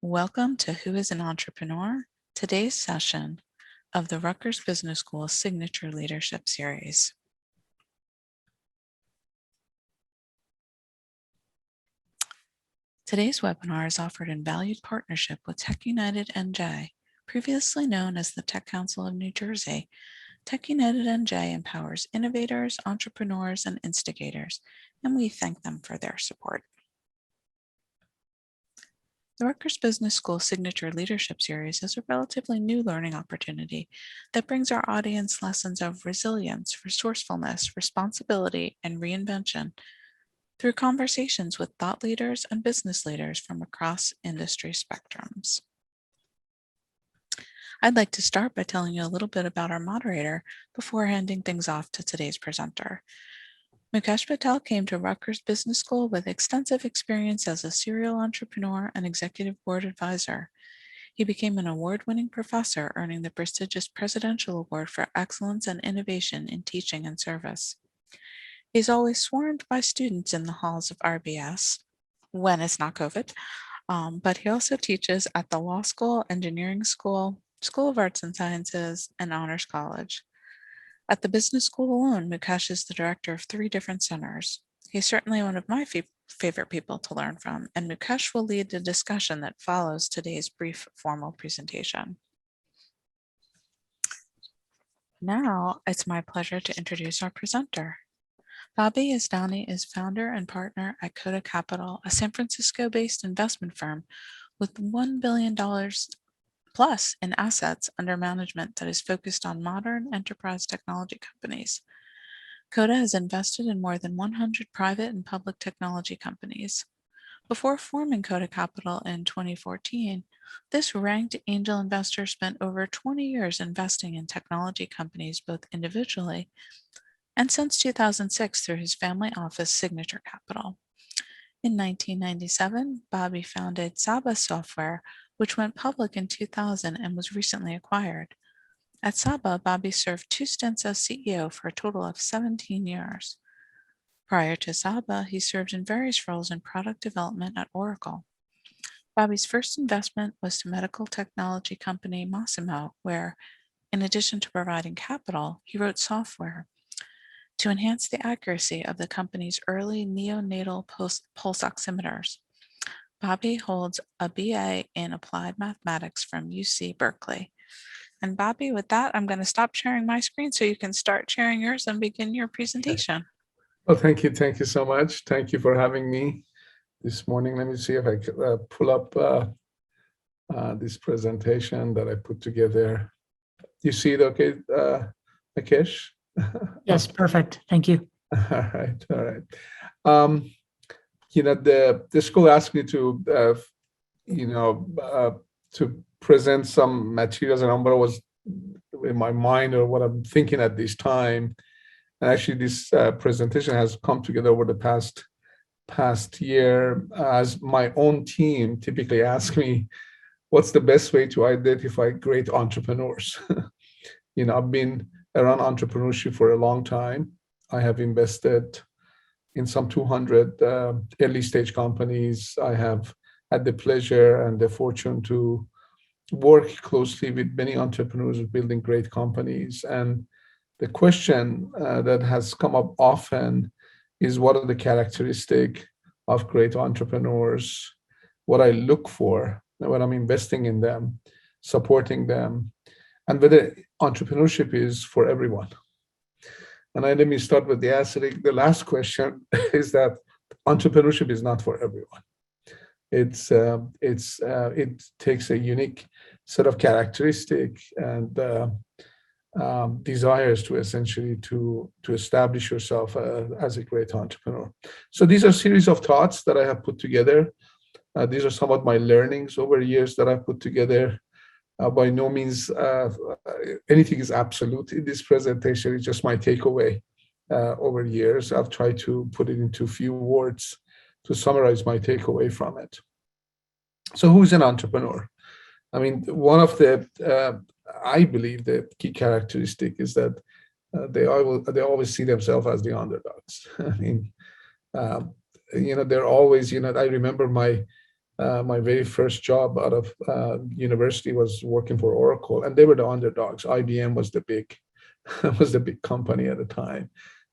Welcome to Who is an Entrepreneur? Today's session of the Rutgers Business School Signature Leadership Series. Today's webinar is offered in valued partnership with Tech United NJ, previously known as the Tech Council of New Jersey. Tech United NJ empowers innovators, entrepreneurs, and instigators, and we thank them for their support. The Rutgers Business School Signature Leadership Series is a relatively new learning opportunity that brings our audience lessons of resilience, resourcefulness, responsibility, and reinvention through conversations with thought leaders and business leaders from across industry spectrums. I'd like to start by telling you a little bit about our moderator before handing things off to today's presenter. Mukesh Patel came to Rutgers Business School with extensive experience as a serial entrepreneur and executive board advisor. He became an award-winning professor, earning the prestigious Presidential Award for Excellence and Innovation in Teaching and Service. He's always swarmed by students in the halls of RBS, when it's not COVID, but he also teaches at the Law School, Engineering School, School of Arts and Sciences, and Honors College. At the business school alone, Mukesh is the director of 3 different centers. He's certainly one of my favorite people to learn from, and Mukesh will lead the discussion that follows today's brief formal presentation. Now, it's my pleasure to introduce our presenter. Yazdani is founder and partner at Cota Capital, a San Francisco-based investment firm with $1 billion plus in assets under management that is focused on modern enterprise technology companies. Cota has invested in more than 100 private and public technology companies. Before forming Cota Capital in 2014, this ranked angel investor spent over 20 years investing in technology companies both individually and since 2006 through his family office Signature Capital. In 1997, Bobby founded Saba Software, which went public in 2000 and was recently acquired. At Saba, Bobby served 2 stints as CEO for a total of 17 years. Prior to Saba, he served in various roles in product development at Oracle. Bobby's first investment was to medical technology company Masimo, where, in addition to providing capital, he wrote software to enhance the accuracy of the company's early neonatal pulse oximeters. Bobby holds a BA in Applied Mathematics from UC Berkeley. And Bobby, with that, I'm going to stop sharing my screen so you can start sharing yours and begin your presentation. Well, thank you. Thank you so much. Thank you for having me this morning. Let me see if I can pull up this presentation that I put together. You see it okay, Mukesh? Yes, perfect. Thank you. All right. All right. The school asked me to, to present some materials, and what was in my mind or what I'm thinking at this time. And actually, this presentation has come together over the past year, as my own team typically ask me, what's the best way to identify great entrepreneurs? I've been around entrepreneurship for a long time. I have invested in some 200 early stage companies. I have had the pleasure and the fortune to work closely with many entrepreneurs building great companies. And the question that has come up often is, what are the characteristics of great entrepreneurs? What I look for when I'm investing in them, supporting them, and whether entrepreneurship is for everyone. And let me start with the answer. The last question is that entrepreneurship is not for everyone. It takes a unique set of characteristics and desires to essentially to establish yourself as a great entrepreneur. So these are a series of thoughts that I have put together. These are some of my learnings over years that I've put together. By no means anything is absolute in this presentation. It's just my takeaway over years. I've tried to put it into a few words to summarize my takeaway from it. So who's an entrepreneur? I mean, one of the, I believe the key characteristic is that they always see themselves as the underdogs. I mean, they're always, I remember my My very first job out of university was working for Oracle, and they were the underdogs. IBM was the big was the big company at the time,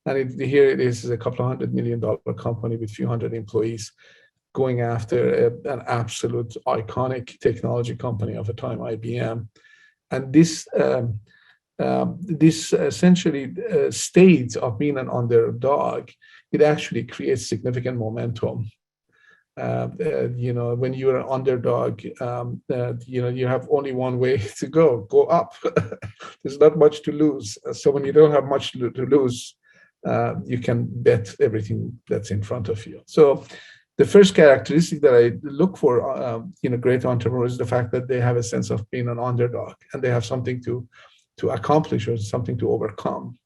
and here it is a couple of $100 million company with a few hundred employees going after an absolute iconic technology company of the time, IBM. And this essentially state of being an underdog, it actually creates significant momentum. When you're an underdog, you have only one way to go up. There's not much to lose. So when you don't have much to lose, you can bet everything that's in front of you. So the first characteristic that I look for in a great entrepreneur is the fact that they have a sense of being an underdog and they have something to accomplish or something to overcome.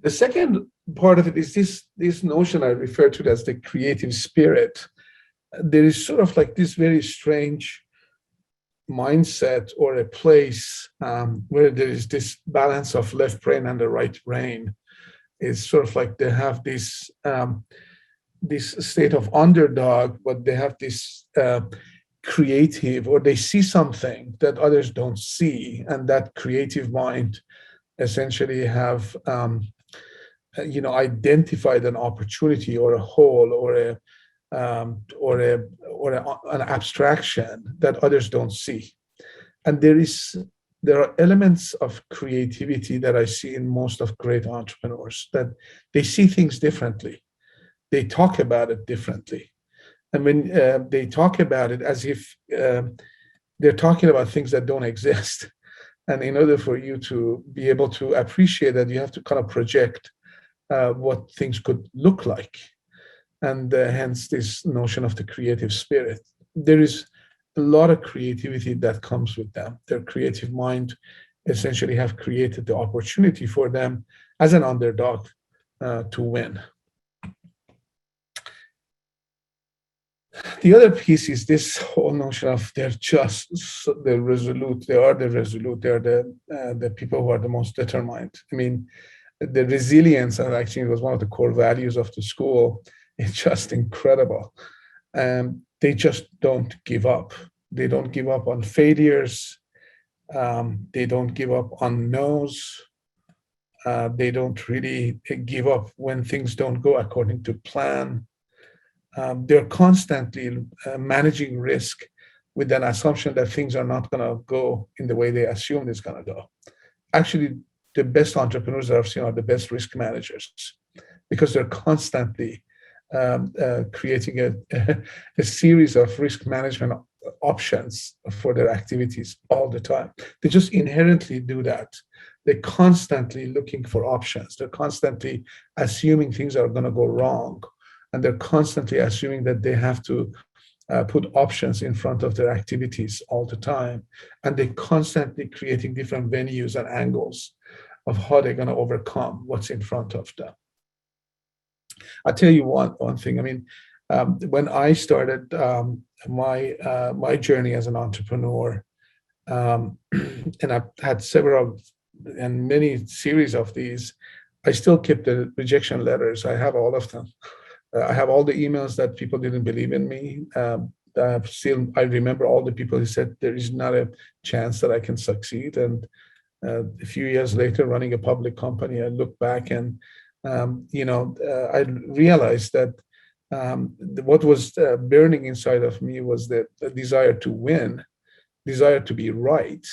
The second part of it is this notion I refer to it as the creative spirit. There is sort of like this very strange mindset or a place where there is this balance of left brain and the right brain. It's sort of like they have this state of underdog, but they have this creative, or they see something that others don't see, and that creative mind essentially have identified an opportunity or a hole or an abstraction that others don't see. And there are elements of creativity that I see in most of great entrepreneurs, that they see things differently. They talk about it differently. And when they talk about it as if they're talking about things that don't exist. And in order for you to be able to appreciate that, you have to kind of project what things could look like. And hence this notion of the creative spirit. There is a lot of creativity that comes with them. Their creative mind essentially have created the opportunity for them as an underdog to win. The other piece is this whole notion of they're resolute. They are the people who are the most determined. I mean, the resilience, and actually it was one of the core values of the school. It's just incredible. They just don't give up. They don't give up on failures. They don't give up on no's. They don't really give up when things don't go according to plan. They're constantly managing risk with an assumption that things are not going to go in the way they assumed it's going to go. Actually, the best entrepreneurs that I've seen are the best risk managers, because they're constantly creating a series of risk management options for their activities all the time. They just inherently do that. They're constantly looking for options. They're constantly assuming things are going to go wrong. And they're constantly assuming that they have to put options in front of their activities all the time. And they're constantly creating different venues and angles of how they're going to overcome what's in front of them. I'll tell you one thing. I mean, when I started my journey as an entrepreneur, and I've had several and many series of these, I still keep the rejection letters. I have all of them. I have all the emails that people didn't believe in me. I remember all the people who said there is not a chance that I can succeed. And a few years later, running a public company, I look back and I realized that what was burning inside of me was the desire to win, desire to be right.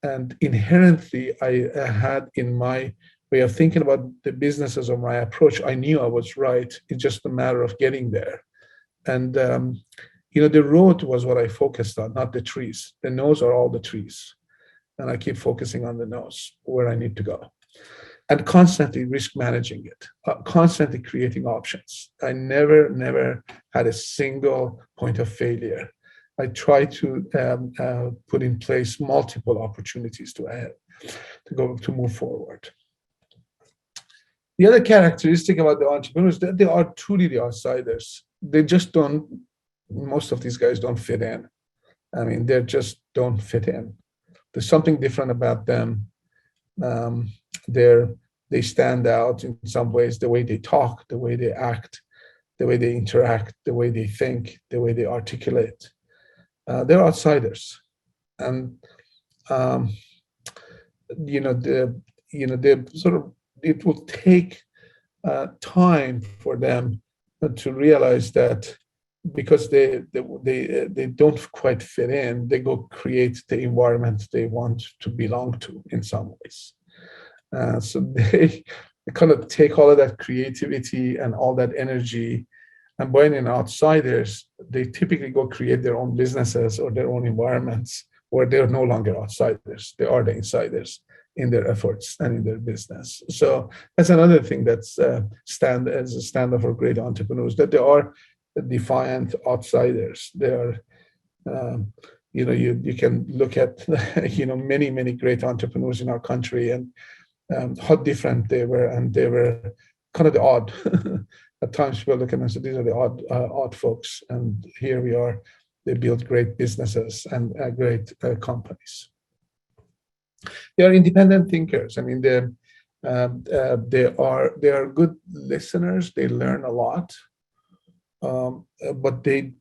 And inherently, I had in my way of thinking about the businesses or my approach, I knew I was right. It's just a matter of getting there. And, the road was what I focused on, not the trees. The no's are all the trees. And I keep focusing on the no's, where I need to go. And constantly risk managing it, constantly creating options. I never had a single point of failure. I try to put in place multiple opportunities to move forward. The other characteristic about the entrepreneurs, that they are truly the outsiders. They just most of these guys don't fit in. I mean, they just don't fit in. There's something different about them. They stand out in some ways, the way they talk, the way they act, the way they interact, the way they think, the way they articulate. They're outsiders, and they sort of, it will take time for them to realize that because they don't quite fit in, they go create the environment they want to belong to in some ways. So they kind of take all of that creativity and all that energy, and by being outsiders, they typically go create their own businesses or their own environments where they're no longer outsiders. They are the insiders in their efforts and in their business. So that's another thing that's stand as a standard for great entrepreneurs, that they are defiant outsiders. They are, you can look at, many great entrepreneurs in our country and how different they were, and they were kind of the odd. At times people look at them and say, these are the odd folks, and here we are. They build great businesses and great companies. They are independent thinkers. I mean, they are good listeners. They learn a lot, but they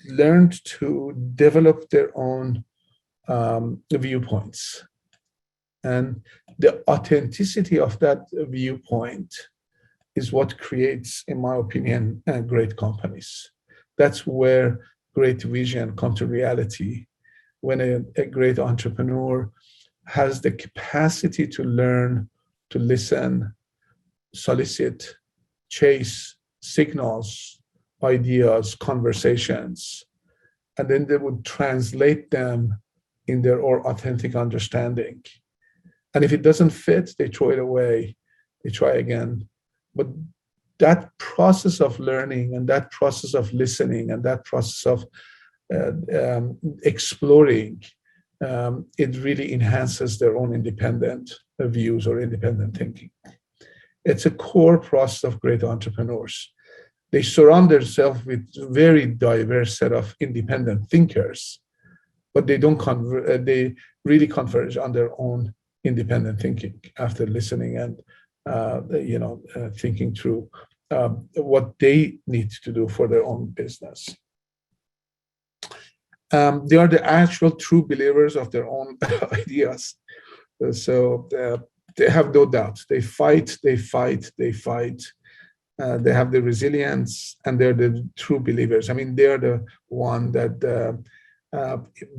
learned to develop their own viewpoints, and the authenticity of that viewpoint is what creates, in my opinion, great companies. That's where great vision comes to reality. When a great entrepreneur has the capacity to learn, to listen, solicit, chase signals, ideas, conversations, and then they would translate them in their own authentic understanding. And if it doesn't fit, they throw it away, they try again. But that process of learning and that process of listening and that process of exploring, it really enhances their own independent views or independent thinking. It's a core process of great entrepreneurs. They surround themselves with very diverse set of independent thinkers, but they don't they really converge on their own independent thinking after listening and thinking through what they need to do for their own business. They are the actual true believers of their own ideas. So they have no doubt. They fight. They have the resilience, and they're the true believers. I mean, they're the one that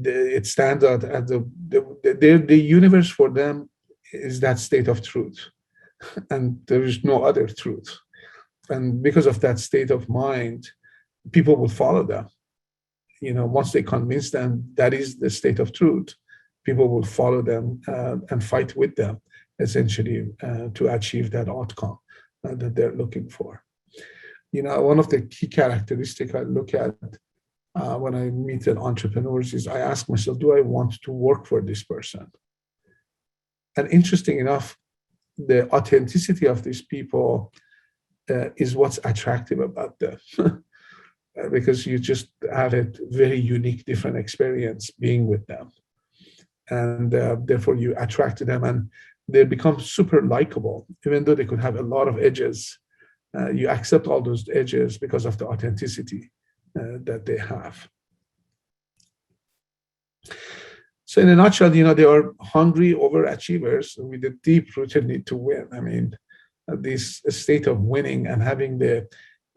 it stands out as the universe for them is that state of truth, and there is no other truth. And because of that state of mind, people will follow them. Once they convince them that is the state of truth, people will follow them and fight with them, essentially, to achieve that outcome that they're looking for. One of the key characteristics I look at when I meet an entrepreneur is I ask myself, do I want to work for this person? And interesting enough, the authenticity of these people is what's attractive about them. Because you just have a very unique, different experience being with them. And therefore you attract them, and they become super likable, even though they could have a lot of edges. You accept all those edges because of the authenticity that they have. So in a nutshell, they are hungry overachievers with a deep-rooted need to win. I mean, this state of winning and having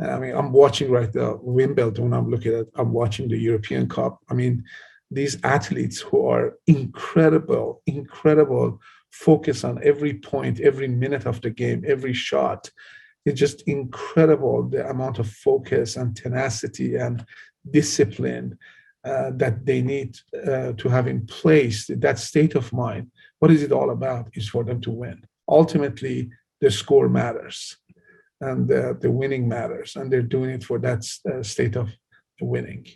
I'm watching right now Wimbledon. I'm watching the European Cup. I mean, these athletes who are incredible focus on every point, every minute of the game, every shot. It's just incredible, the amount of focus and tenacity and discipline that they need to have in place. That state of mind, what is it all about? Is for them to win. Ultimately, the score matters, and the winning matters, and they're doing it for that state of winning.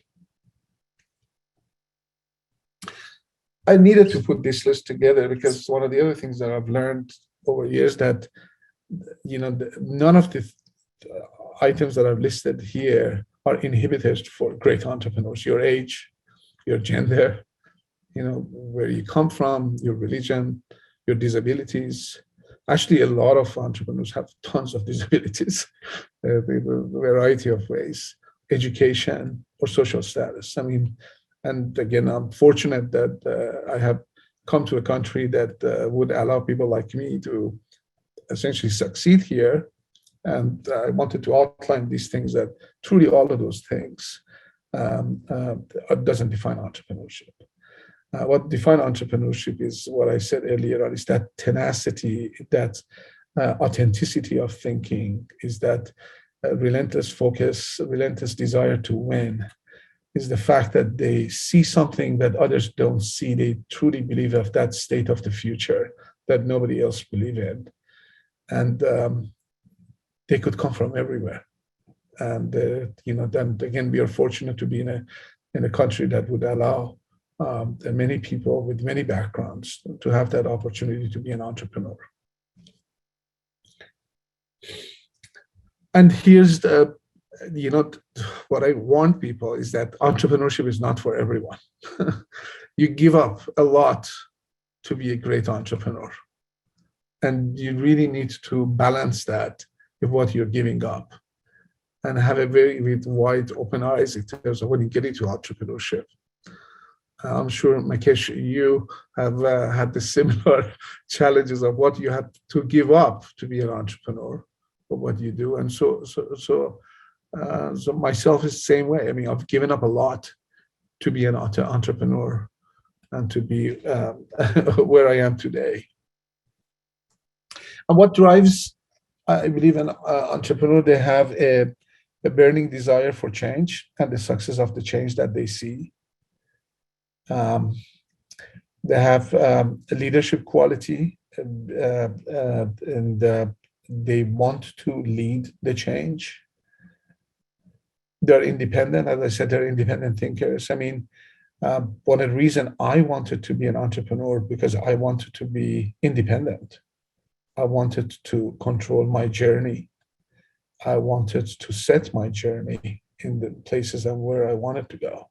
I needed to put this list together because one of the other things that I've learned over years that none of the items that I've listed here are inhibitors for great entrepreneurs. Your age, your gender, where you come from, your religion, your disabilities. Actually, a lot of entrepreneurs have tons of disabilities, the variety of ways, education or social status. I mean, and again, I'm fortunate that I have come to a country that would allow people like me to essentially succeed here. And I wanted to outline these things that truly all of those things doesn't define entrepreneurship. What defines entrepreneurship is what I said earlier on, is that tenacity, that authenticity of thinking, is that relentless focus, relentless desire to win, is the fact that they see something that others don't see. They truly believe of that state of the future that nobody else believes in. And they could come from everywhere. And, then again, we are fortunate to be in a country that would allow many people with many backgrounds to have that opportunity to be an entrepreneur. And here's what I warn people is that entrepreneurship is not for everyone. You give up a lot to be a great entrepreneur. And you really need to balance that with what you're giving up, and have a very with wide open eyes in terms of when you get into entrepreneurship. I'm sure, Mukesh, you have had the similar challenges of what you had to give up to be an entrepreneur, or what you do. And so myself is the same way. I mean, I've given up a lot to be an entrepreneur and to be where I am today. And what drives, I believe, an entrepreneur, they have a burning desire for change and the success of the change that they see. They have a leadership quality, and they want to lead the change. They're independent. As I said, they're independent thinkers. I mean, one of the reasons I wanted to be an entrepreneur, because I wanted to be independent. I wanted to control my journey. I wanted to set my journey in the places and where I wanted to go.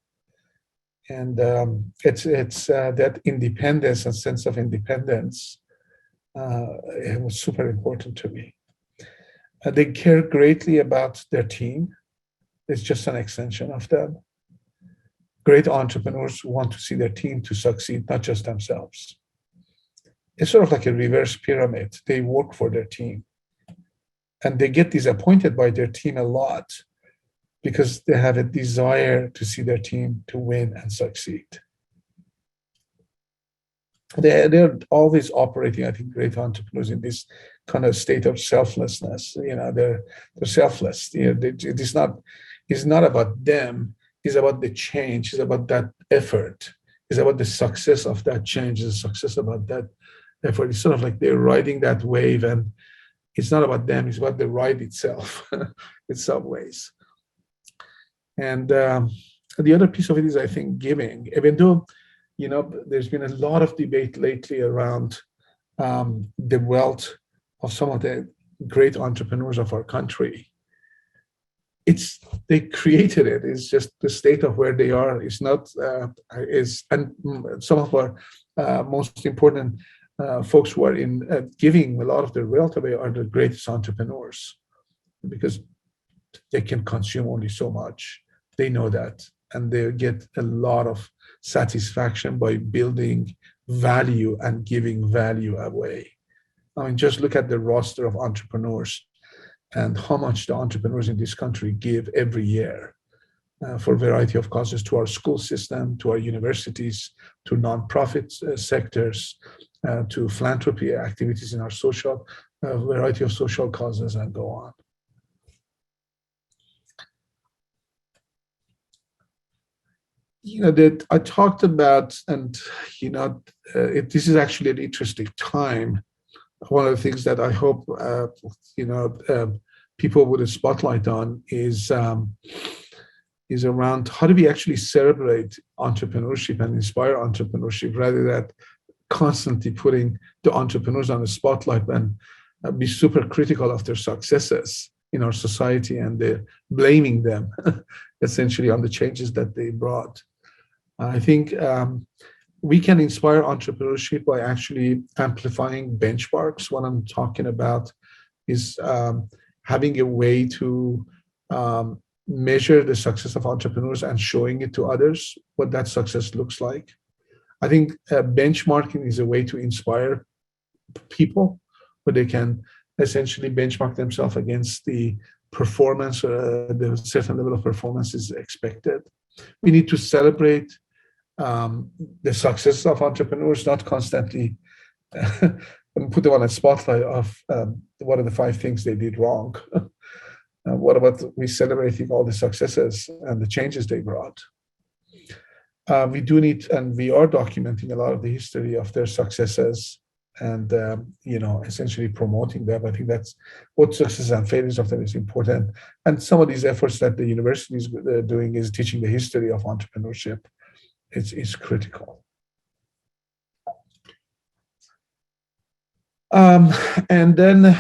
And it's that independence and sense of independence, it was super important to me. They care greatly about their team. It's just an extension of them. Great entrepreneurs want to see their team to succeed, not just themselves. It's sort of like a reverse pyramid. They work for their team. And they get disappointed by their team a lot because they have a desire to see their team to win and succeed. They're always operating, I think, great entrepreneurs in this kind of state of selflessness. They're selfless. It's not about them. It's about the change. It's about that effort. It's about the success of that change. It's the success about that effort. It's sort of like they're riding that wave, and it's not about them. It's about the ride itself in some ways. And the other piece of it is, I think, giving. Even though, there's been a lot of debate lately around the wealth of some of the great entrepreneurs of our country. They created it. It's just the state of where they are. It's not. And some of our most important folks who are in giving a lot of their wealth away are the greatest entrepreneurs, because they can consume only so much. They know that, and they get a lot of satisfaction by building value and giving value away. I mean, just look at the roster of entrepreneurs and how much the entrepreneurs in this country give every year for a variety of causes, to our school system, to our universities, to nonprofit sectors, to philanthropy activities in our social, variety of social causes, and go on. That I talked about, and this is actually an interesting time. One of the things that I hope people would spotlight on is around how do we actually celebrate entrepreneurship and inspire entrepreneurship, rather than constantly putting the entrepreneurs on the spotlight and be super critical of their successes in our society, and blaming them essentially on the changes that they brought. I think We can inspire entrepreneurship by actually amplifying benchmarks. What I'm talking about is having a way to measure the success of entrepreneurs and showing it to others, what that success looks like. I think benchmarking is a way to inspire people, where they can essentially benchmark themselves against the performance, the certain level of performance is expected. We need to celebrate the success of entrepreneurs, not constantly put them on a spotlight of what are the 5 things they did wrong. What about we celebrating all the successes and the changes they brought? We do need, and we are documenting a lot of the history of their successes and essentially promoting them. I think that's what successes and failures of them is important. And some of these efforts that the university is doing is teaching the history of entrepreneurship. It's critical. And then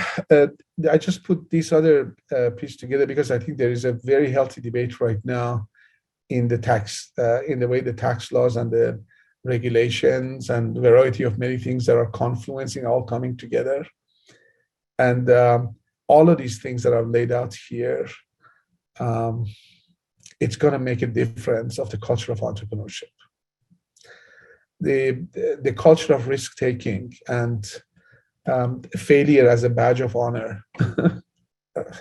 I just put this other piece together because I think there is a very healthy debate right now in the tax, in the way the tax laws and the regulations and variety of many things that are confluencing, all coming together. And all of these things that I've laid out here, it's going to make a difference of the culture of entrepreneurship. The culture of risk-taking and failure as a badge of honor,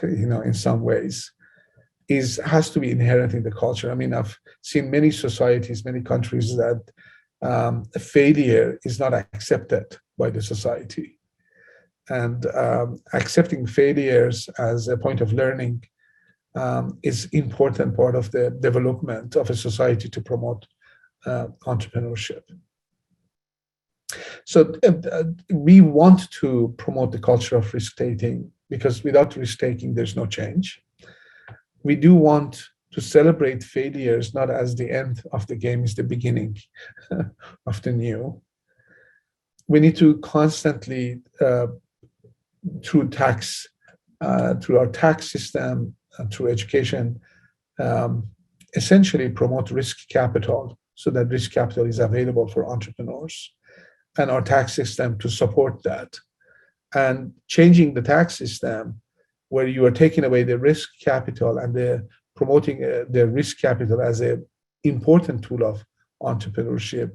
in some ways, has to be inherent in the culture. I mean, I've seen many societies, many countries that failure is not accepted by the society. And accepting failures as a point of learning is important part of the development of a society to promote entrepreneurship. So we want to promote the culture of risk-taking because without risk-taking, there's no change. We do want to celebrate failures not as the end of the game, is the beginning of the new. We need to constantly, through our tax system, through education, essentially promote risk capital so that risk capital is available for entrepreneurs, and our tax system to support that. And changing the tax system where you are taking away the risk capital and promoting the risk capital as an important tool of entrepreneurship,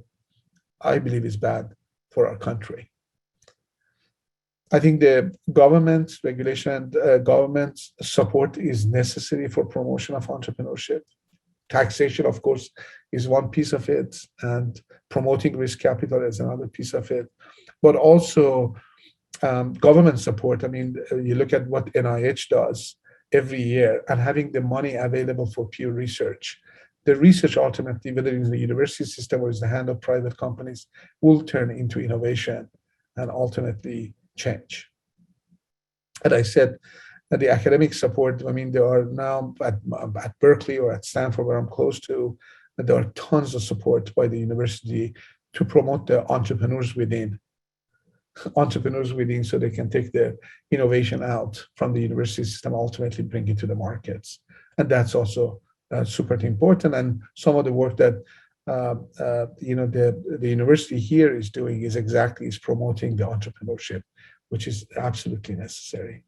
I believe is bad for our country. I think the government regulation and government support is necessary for promotion of entrepreneurship. Taxation, of course, is one piece of it, and promoting risk capital is another piece of it. But also government support. I mean, you look at what NIH does every year and having the money available for peer research. The research ultimately, whether in the university system or in the hand of private companies, will turn into innovation and ultimately change. And I said, the academic support, I mean, there are now at Berkeley or at Stanford, where I'm close to, there are tons of support by the university to promote the entrepreneurs within, so they can take their innovation out from the university system, ultimately bring it to the markets. And that's also super important. And some of the work that the university here is doing is promoting the entrepreneurship, which is absolutely necessary.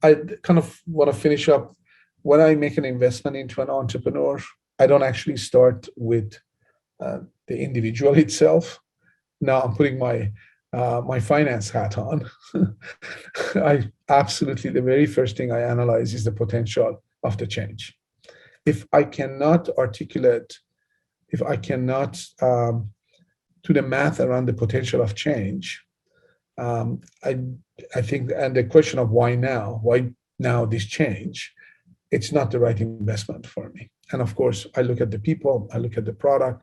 I kind of want to finish up. When I make an investment into an entrepreneur, I don't actually start with the individual itself. Now I'm putting my finance hat on. The very first thing I analyze is the potential of the change. If I cannot articulate, do the math around the potential of change, I think, and the question of why now this change, it's not the right investment for me. And of course, I look at the people, I look at the product,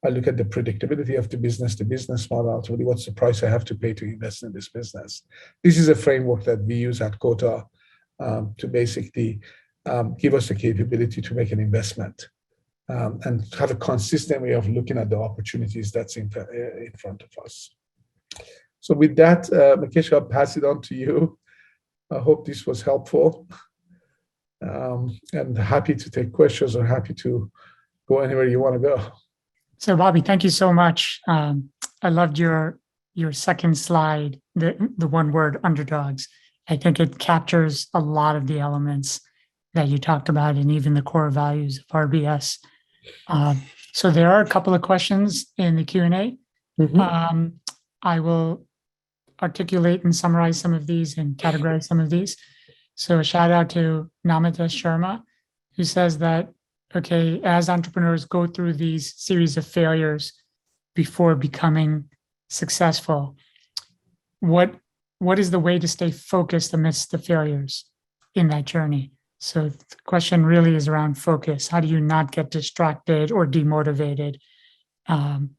I look at the predictability of the business model, ultimately what's the price I have to pay to invest in this business. This is a framework that we use at Cota to basically give us the capability to make an investment and have a consistent way of looking at the opportunities that's in front of us. So with that, Mukesh, I'll pass it on to you. I hope this was helpful. And happy to take questions or happy to go anywhere you want to go. So, Bobby, thank you so much. I loved your second slide, the one word underdogs. I think it captures a lot of the elements that you talked about and even the core values of RBS. So there are a couple of questions in the Q&A. I will articulate and summarize some of these and categorize some of these. So a shout out to Namita Sharma, who says that, okay, as entrepreneurs go through these series of failures before becoming successful, what is the way to stay focused amidst the failures in that journey? So the question really is around focus. How do you not get distracted or demotivated? And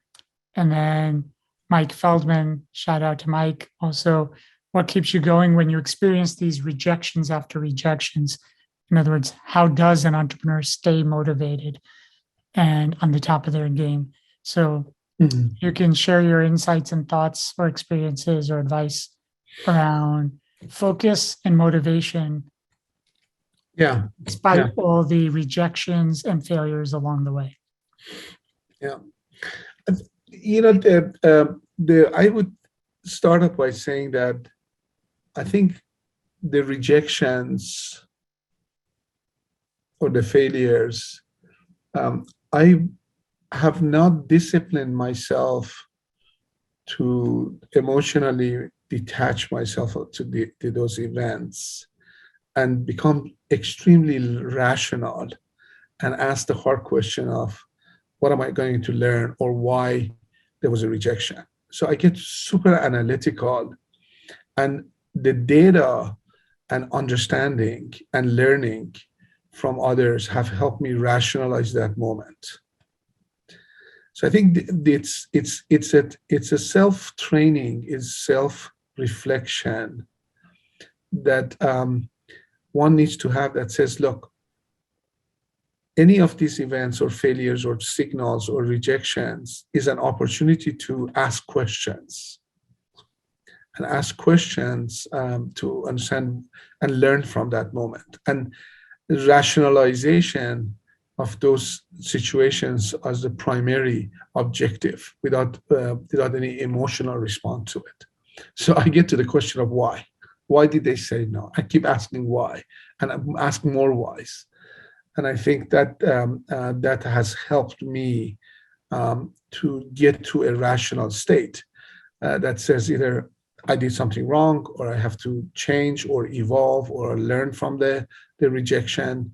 then Mike Feldman, shout out to Mike. Also, what keeps you going when you experience these rejections after rejections? In other words, how does an entrepreneur stay motivated and on the top of their game? So you can share your insights and thoughts or experiences or advice around focus and motivation. Yeah. Despite all the rejections and failures along the way. Yeah. I would start off by saying that I think the rejections or the failures, I have not disciplined myself to emotionally detach myself to those events and become extremely rational and ask the hard question of what am I going to learn or why there was a rejection. So I get super analytical, and the data and understanding and learning from others have helped me rationalize that moment. So I think it's a self-training, is self-reflection that one needs to have that says, look, any of these events or failures or signals or rejections is an opportunity to ask questions to understand and learn from that moment. And rationalization of those situations as the primary objective without any emotional response to it. So I get to the question of why. Why did they say no? I keep asking why, and I'm asking more whys. And I think that that has helped me to get to a rational state that says either I did something wrong, or I have to change or evolve or learn from the rejection,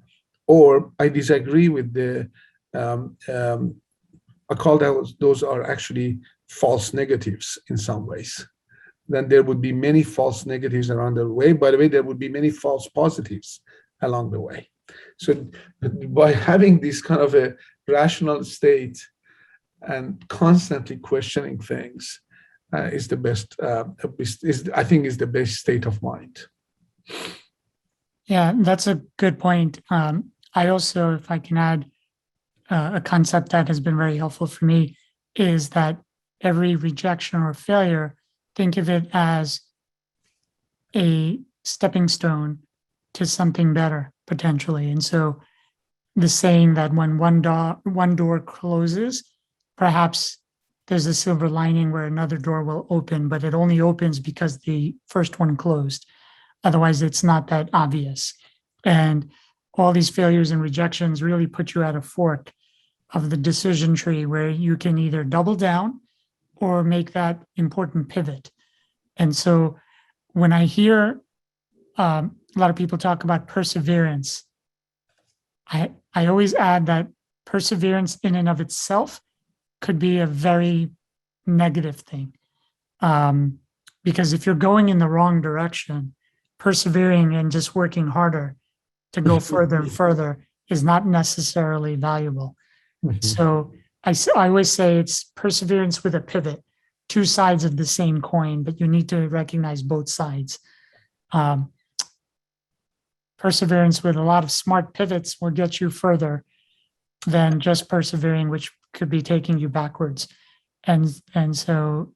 or I disagree with I call those are actually false negatives in some ways. Then there would be many false negatives around the way. By the way, there would be many false positives along the way. So by having this kind of a rational state and constantly questioning things is the best, I think is the best state of mind. Yeah, that's a good point. I also, if I can add a concept that has been very helpful for me, is that every rejection or failure, think of it as a stepping stone to something better, potentially. And so the saying that when one door closes, perhaps there's a silver lining where another door will open, but it only opens because the first one closed. Otherwise, it's not that obvious. And all these failures and rejections really put you at a fork of the decision tree where you can either double down or make that important pivot. And so when I hear a lot of people talk about perseverance, I always add that perseverance in and of itself could be a very negative thing. Because if you're going in the wrong direction, persevering and just working harder to go further and further is not necessarily valuable. So I always say it's perseverance with a pivot, two sides of the same coin, but you need to recognize both sides. Perseverance with a lot of smart pivots will get you further than just persevering, which could be taking you backwards. And so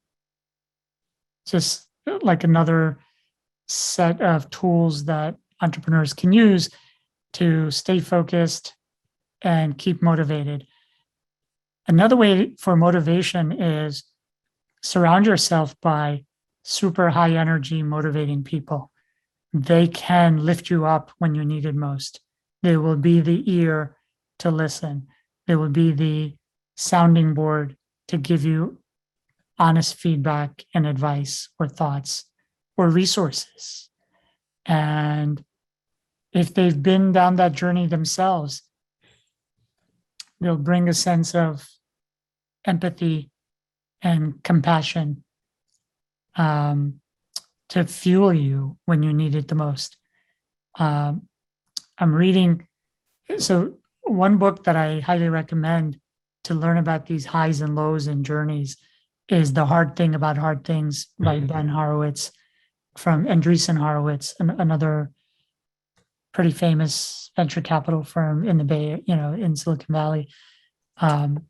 just like another set of tools that entrepreneurs can use to stay focused and keep motivated. Another way for motivation is surround yourself by super high energy, motivating people. They can lift you up when you need it most. They will be the ear to listen. They will be the sounding board to give you honest feedback and advice or thoughts or resources. And if they've been down that journey themselves, they'll bring a sense of empathy and compassion to fuel you when you need it the most. I'm reading, so one book that I highly recommend to learn about these highs and lows and journeys is The Hard Thing About Hard Things by Ben Horowitz from Andreessen Horowitz, another pretty famous venture capital firm in the Bay, in Silicon Valley. And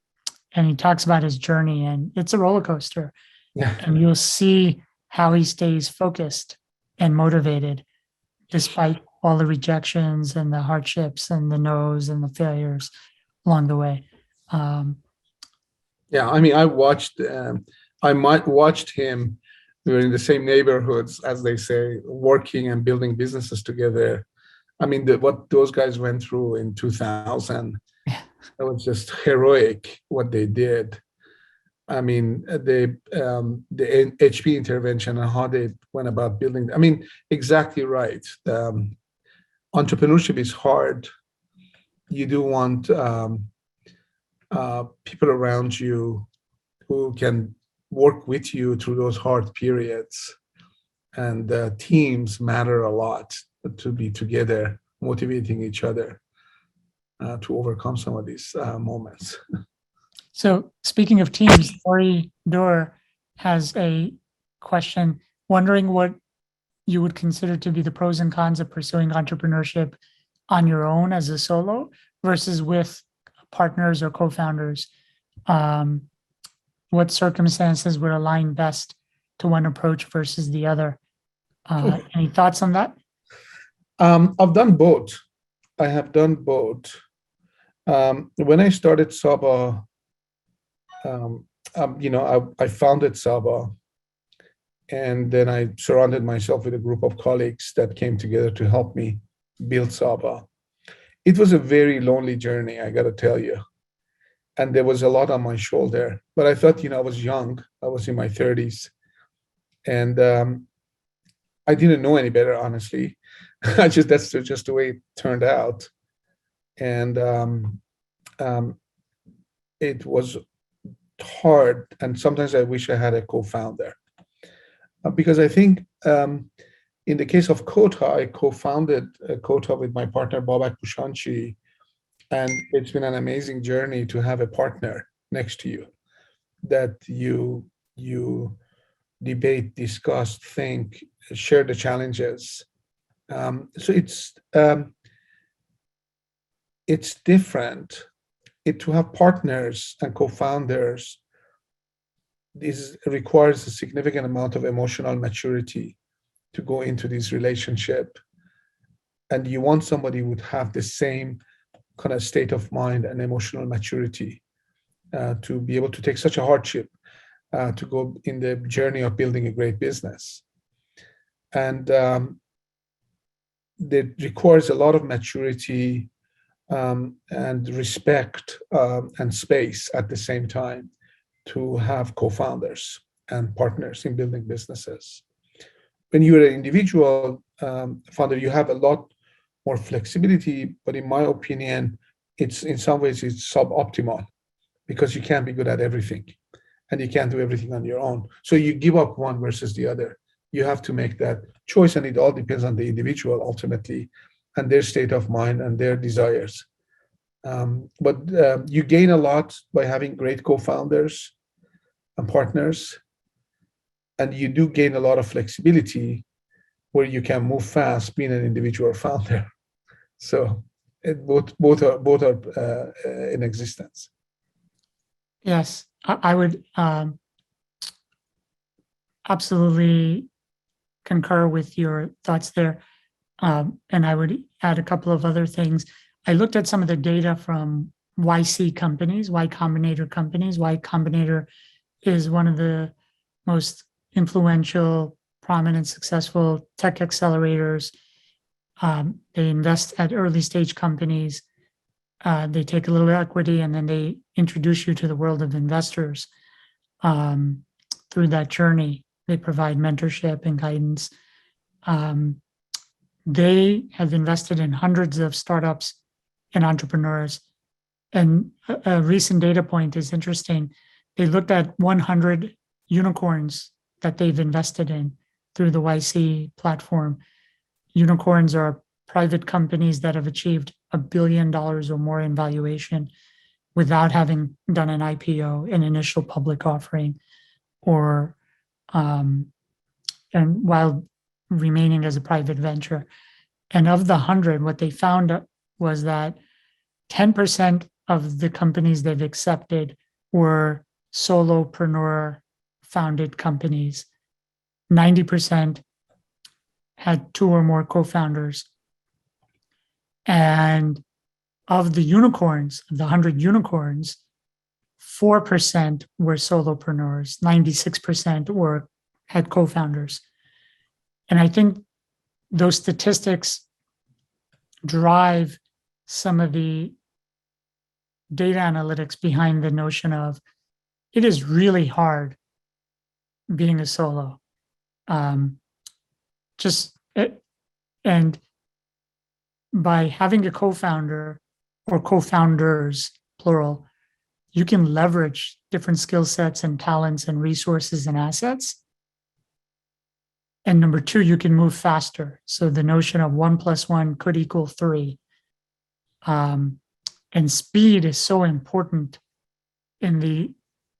he talks about his journey, and it's a roller coaster. Yeah. And you'll see how he stays focused and motivated despite all the rejections and the hardships and the no's and the failures along the way. Yeah, I mean, I might watched him. We were in the same neighborhoods, as they say, working and building businesses together. I mean, what those guys went through in 2000, it was just heroic what they did. I mean, the HP intervention and how they went about building. I mean, exactly right. Entrepreneurship is hard. You do want people around you who can work with you through those hard periods. And teams matter a lot to be together, motivating each other to overcome some of these moments. So speaking of teams, Ori Dor has a question wondering what you would consider to be the pros and cons of pursuing entrepreneurship on your own as a solo versus with partners or co-founders. What circumstances would align best to one approach versus the other? Any thoughts on that? I've done both. I have done both. When I started Saba, I founded Saba, and then I surrounded myself with a group of colleagues that came together to help me build Saba. It was a very lonely journey, I got to tell you. And there was a lot on my shoulder. But I thought, I was young. I was in my 30s. And I didn't know any better, honestly. That's just the way it turned out. And it was hard. And sometimes I wish I had a co-founder. Because I think in the case of Cota, I co-founded Cota with my partner, Babak Bushanchi. And it's been an amazing journey to have a partner next to you that you debate, discuss, think, share the challenges. So it's different. To have partners and co-founders, this requires a significant amount of emotional maturity to go into this relationship. And you want somebody who would have the same kind of state of mind and emotional maturity to be able to take such a hardship to go in the journey of building a great business. And that requires a lot of maturity and respect and space at the same time to have co-founders and partners in building businesses. When you're an individual founder, you have a lot more flexibility, but in my opinion, it's in some ways it's suboptimal because you can't be good at everything and you can't do everything on your own. So you give up one versus the other. You have to make that choice, and it all depends on the individual ultimately and their state of mind and their desires. But you gain a lot by having great co-founders and partners, and you do gain a lot of flexibility where you can move fast being an individual founder. So both are in existence. Yes, I would absolutely concur with your thoughts there. And I would add a couple of other things. I looked at some of the data from YC companies, Y Combinator companies. Y Combinator is one of the most influential, prominent, successful tech accelerators. They invest at early stage companies. They take a little equity and then they introduce you to the world of investors through that journey. They provide mentorship and guidance. They have invested in hundreds of startups and entrepreneurs. And a recent data point is interesting. They looked at 100 unicorns that they've invested in through the YC platform. Unicorns are private companies that have achieved $1 billion or more in valuation without having done an IPO, an initial public offering, or and while remaining as a private venture. And of the 100, what they found was that 10% of the companies they've accepted were solopreneur founded companies. 90% had 2 or more co-founders. And of the unicorns, of the 100 unicorns, 4% were solopreneurs, 96% had co-founders. And I think those statistics drive some of the data analytics behind the notion of it is really hard being a solo. And by having a co-founder or co-founders, plural, you can leverage different skill sets and talents and resources and assets. And number 2, you can move faster. So the notion of 1 + 1 could equal 3. And speed is so important in the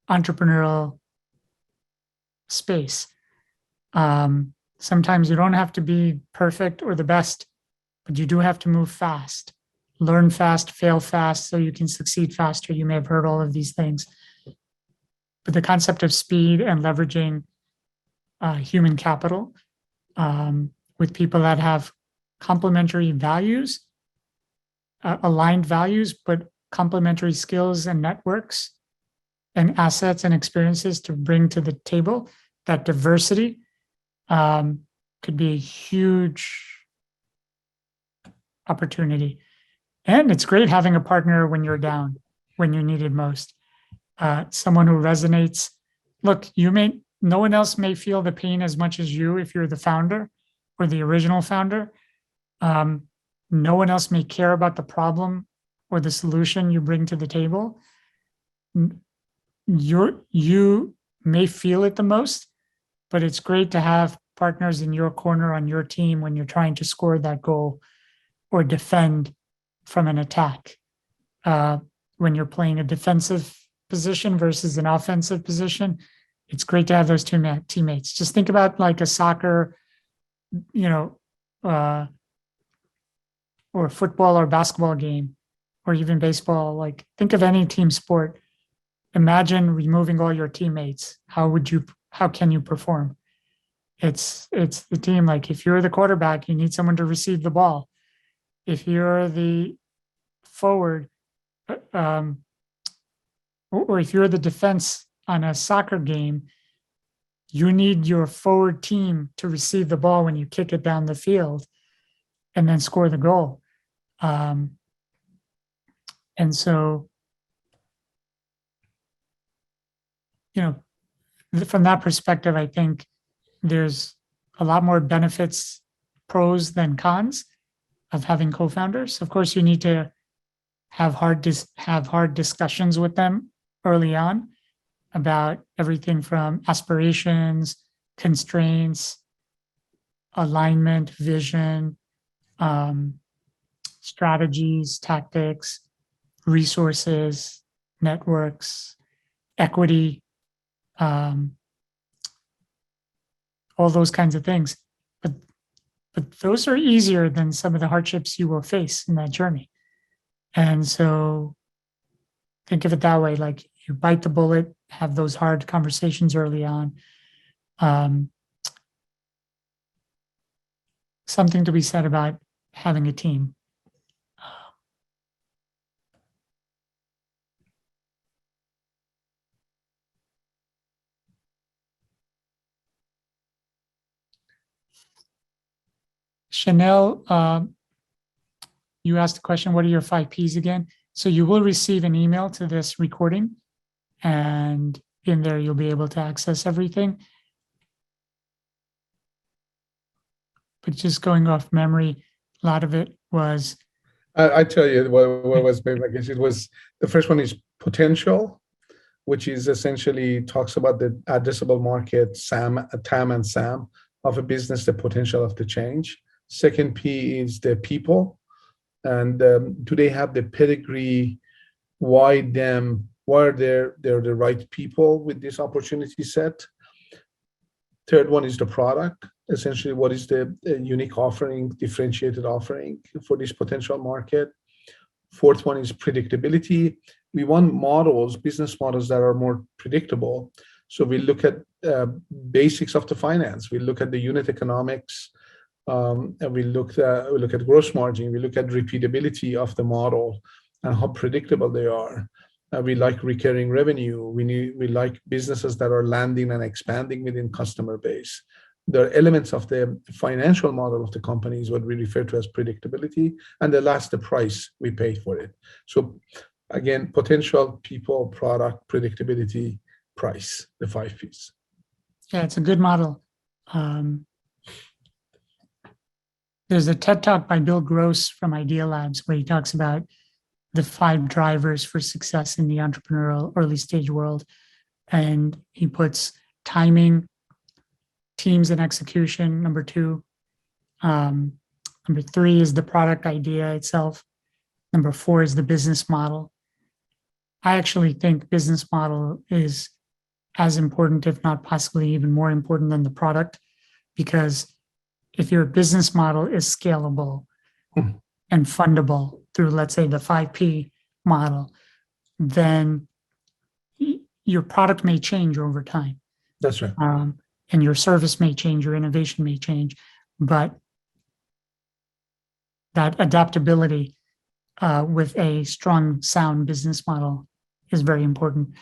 entrepreneurial space. Sometimes you don't have to be perfect or the best, but you do have to move fast, learn fast, fail fast, so you can succeed faster. You may have heard all of these things. But the concept of speed and leveraging human capital with people that have complementary values, aligned values, but complementary skills and networks and assets and experiences to bring to the table. That diversity could be a huge opportunity. And it's great having a partner when you're down, when you're needed most. Someone who resonates. Look, no one else may feel the pain as much as you if you're the founder or the original founder. No one else may care about the problem or the solution you bring to the table. You may feel it the most, but it's great to have partners in your corner on your team when you're trying to score that goal or defend from an attack. When you're playing a defensive position versus an offensive position, it's great to have those two teammates. Just think about like a soccer, or football or basketball game, or even baseball. Like, think of any team sport. Imagine removing all your teammates. How can you perform? It's the team. Like, if you're the quarterback, you need someone to receive the ball. If you're the forward, or if you're the defense on a soccer game, you need your forward team to receive the ball when you kick it down the field and then score the goal. And so, from that perspective, I think there's a lot more benefits, pros than cons, of having co-founders. Of course, you need to have hard discussions with them early on about everything from aspirations, constraints, alignment, vision, strategies, tactics, resources, networks, equity, all those kinds of things. But those are easier than some of the hardships you will face in that journey. And so think of it that way, like you bite the bullet, have those hard conversations early on. Something to be said about having a team. Chanel, you asked the question, what are your 5Ps again? So you will receive an email to this recording, and in there you'll be able to access everything. But just going off memory, a lot of it was. I tell you what was maybe, I guess it was, the first one is potential, which is essentially talks about the addressable market, TAM and SAM of a business, the potential of the change. Second P is the people, and do they have the pedigree? Why them? Why are they're the right people with this opportunity set? Third one is the product. Essentially, what is the unique offering, differentiated offering for this potential market? Fourth one is predictability. We want models, business models that are more predictable. So we look at basics of the finance. We look at the unit economics, and we look at gross margin. We look at repeatability of the model and how predictable they are. We like recurring revenue. We like businesses that are landing and expanding within customer base. The elements of the financial model of the company is what we refer to as predictability. And the last, the price we pay for it. So again, potential, people, product, predictability, price, the 5 Ps. Yeah, it's a good model. There's a TED Talk by Bill Gross from Idea Labs where he talks about the 5 drivers for success in the entrepreneurial early stage world. And he puts timing, teams and execution, number 2. Number 3 is the product idea itself. Number 4 is the business model. I actually think business model is as important, if not possibly even more important than the product, because if your business model is scalable and fundable through, let's say, the 5P model, then your product may change over time. That's right. And your service may change, your innovation may change, but that adaptability with a strong, sound business model is very important.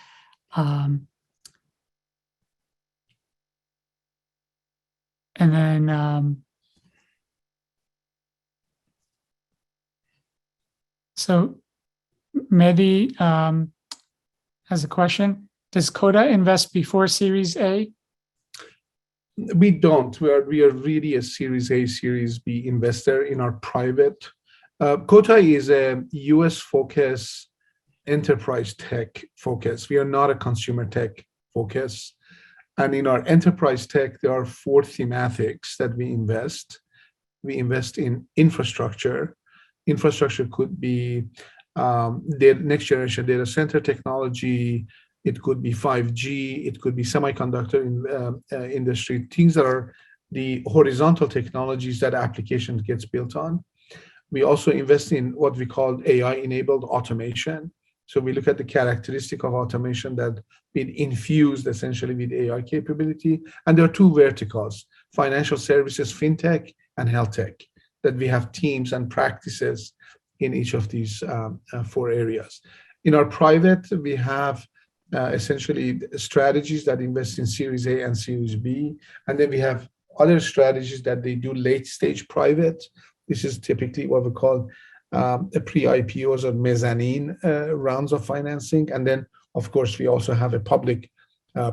And then, so Mehdi has a question. Does Cota invest before Series A? We don't. We are really a Series A, Series B investor in our private. Cota is a US focus, enterprise tech focus. We are not a consumer tech focus. And in our enterprise tech, there are 4 thematics that we invest. We invest in infrastructure. Infrastructure could be the next generation data center technology. It could be 5G. It could be semiconductor industry, things that are the horizontal technologies that application gets built on. We also invest in what we call AI-enabled automation. So we look at the characteristic of automation that been infused essentially with AI capability. And there are 2 verticals, financial services, fintech, and health tech, that we have teams and practices in each of these 4 areas. In our private, we have essentially strategies that invest in Series A and Series B. And then we have other strategies that they do late stage private. This is typically what we call pre-IPOs or mezzanine rounds of financing. And then, of course, we also have a public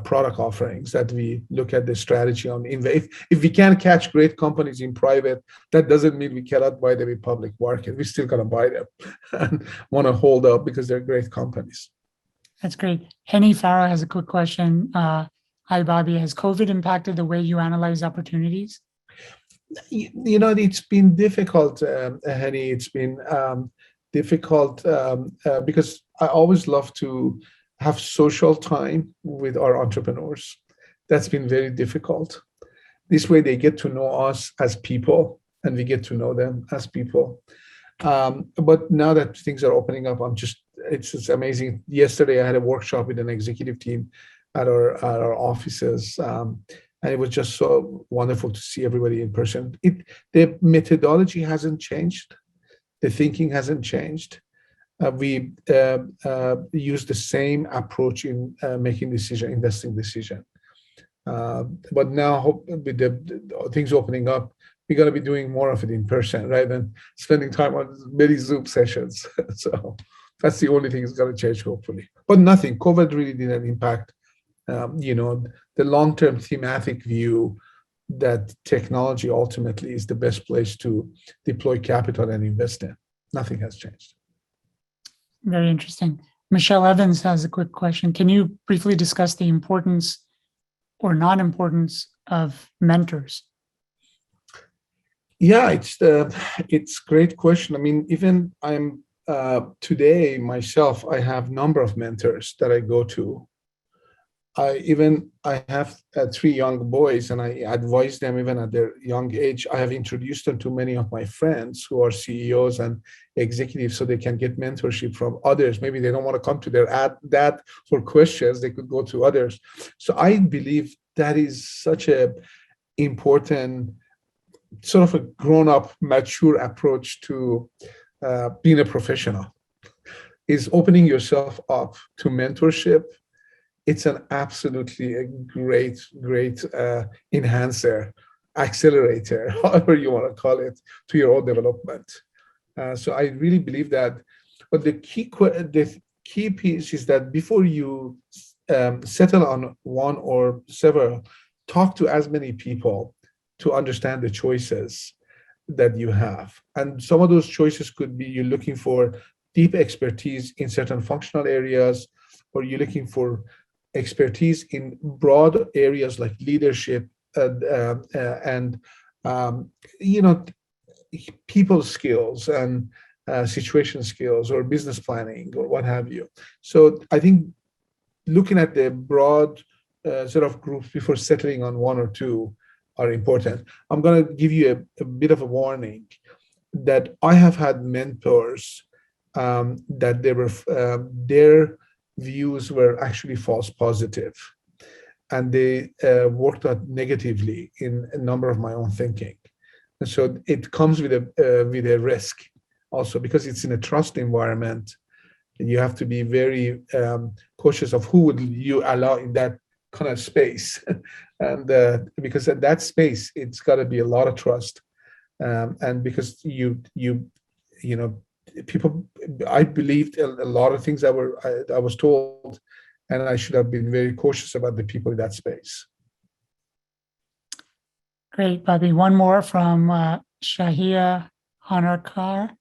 product offerings that we look at the strategy on. If we can't catch great companies in private, that doesn't mean we cannot buy them in public market. We still gotta buy them and want to hold up because they're great companies. That's great. Henny Farah has a quick question. Hi, Bobby. Has COVID impacted the way you analyze opportunities? You know, it's been difficult, Henny. It's been difficult because I always love to have social time with our entrepreneurs. That's been very difficult. This way they get to know us as people and we get to know them as people. But now that things are opening up, it's just amazing. Yesterday I had a workshop with an executive team at our offices. And it was just so wonderful to see everybody in person. The methodology hasn't changed. The thinking hasn't changed. We use the same approach in making investing decision. But now with the things opening up, we're going to be doing more of it in person rather than spending time on many Zoom sessions. So that's the only thing that's going to change, hopefully. But nothing. COVID really didn't impact, the long-term thematic view that technology ultimately is the best place to deploy capital and invest in. Nothing has changed. Very interesting. Michelle Evans has a quick question. Can you briefly discuss the importance or non-importance of mentors? Yeah, it's a great question. I mean, even I'm today myself, I have a number of mentors that I go to. I have 3 young boys, and I advise them even at their young age. I have introduced them to many of my friends who are CEOs and executives, so they can get mentorship from others. Maybe they don't want to come to their dad for questions; they could go to others. So I believe that is such a important, sort of a grown-up, mature approach to being a professional. Is opening yourself up to mentorship. It's an absolutely a great enhancer, accelerator, however you want to call it, to your own development. So I really believe that. But the key piece is that before you settle on one or several, talk to as many people to understand the choices that you have. And some of those choices could be you're looking for deep expertise in certain functional areas, or you're looking for expertise in broad areas like leadership and people skills and situation skills or business planning or what have you. So I think looking at the broad sort of groups before settling on one or two are important. I'm going to give you a bit of a warning that I have had mentors that they were their views were actually false positive, and they worked out negatively in a number of my own thinking. And so it comes with a risk also, because it's in a trust environment. You have to be very cautious of who would you allow in that kind of space, and because at that space it's got to be a lot of trust, and because you know people, I believed a lot of things I was told, and I should have been very cautious about the people in that space. Great, Bobby. One more from Shahia Hanarkar.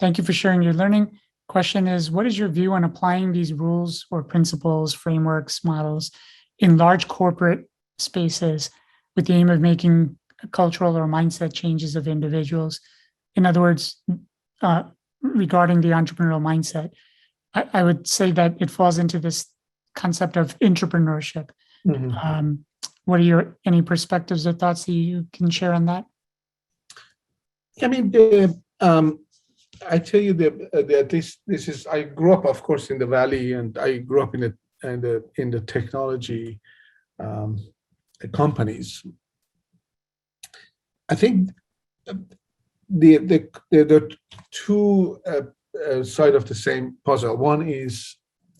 Thank you for sharing your learning. Question is, what is your view on applying these rules or principles, frameworks, models in large corporate spaces with the aim of making cultural or mindset changes of individuals? In other words, regarding the entrepreneurial mindset, I would say that it falls into this concept of entrepreneurship. Mm-hmm. What are your any perspectives or thoughts that you can share on that? I mean, I tell you that at least this is. I grew up, of course, in the Valley, and I grew up in the technology companies. I think the two side of the same puzzle. One is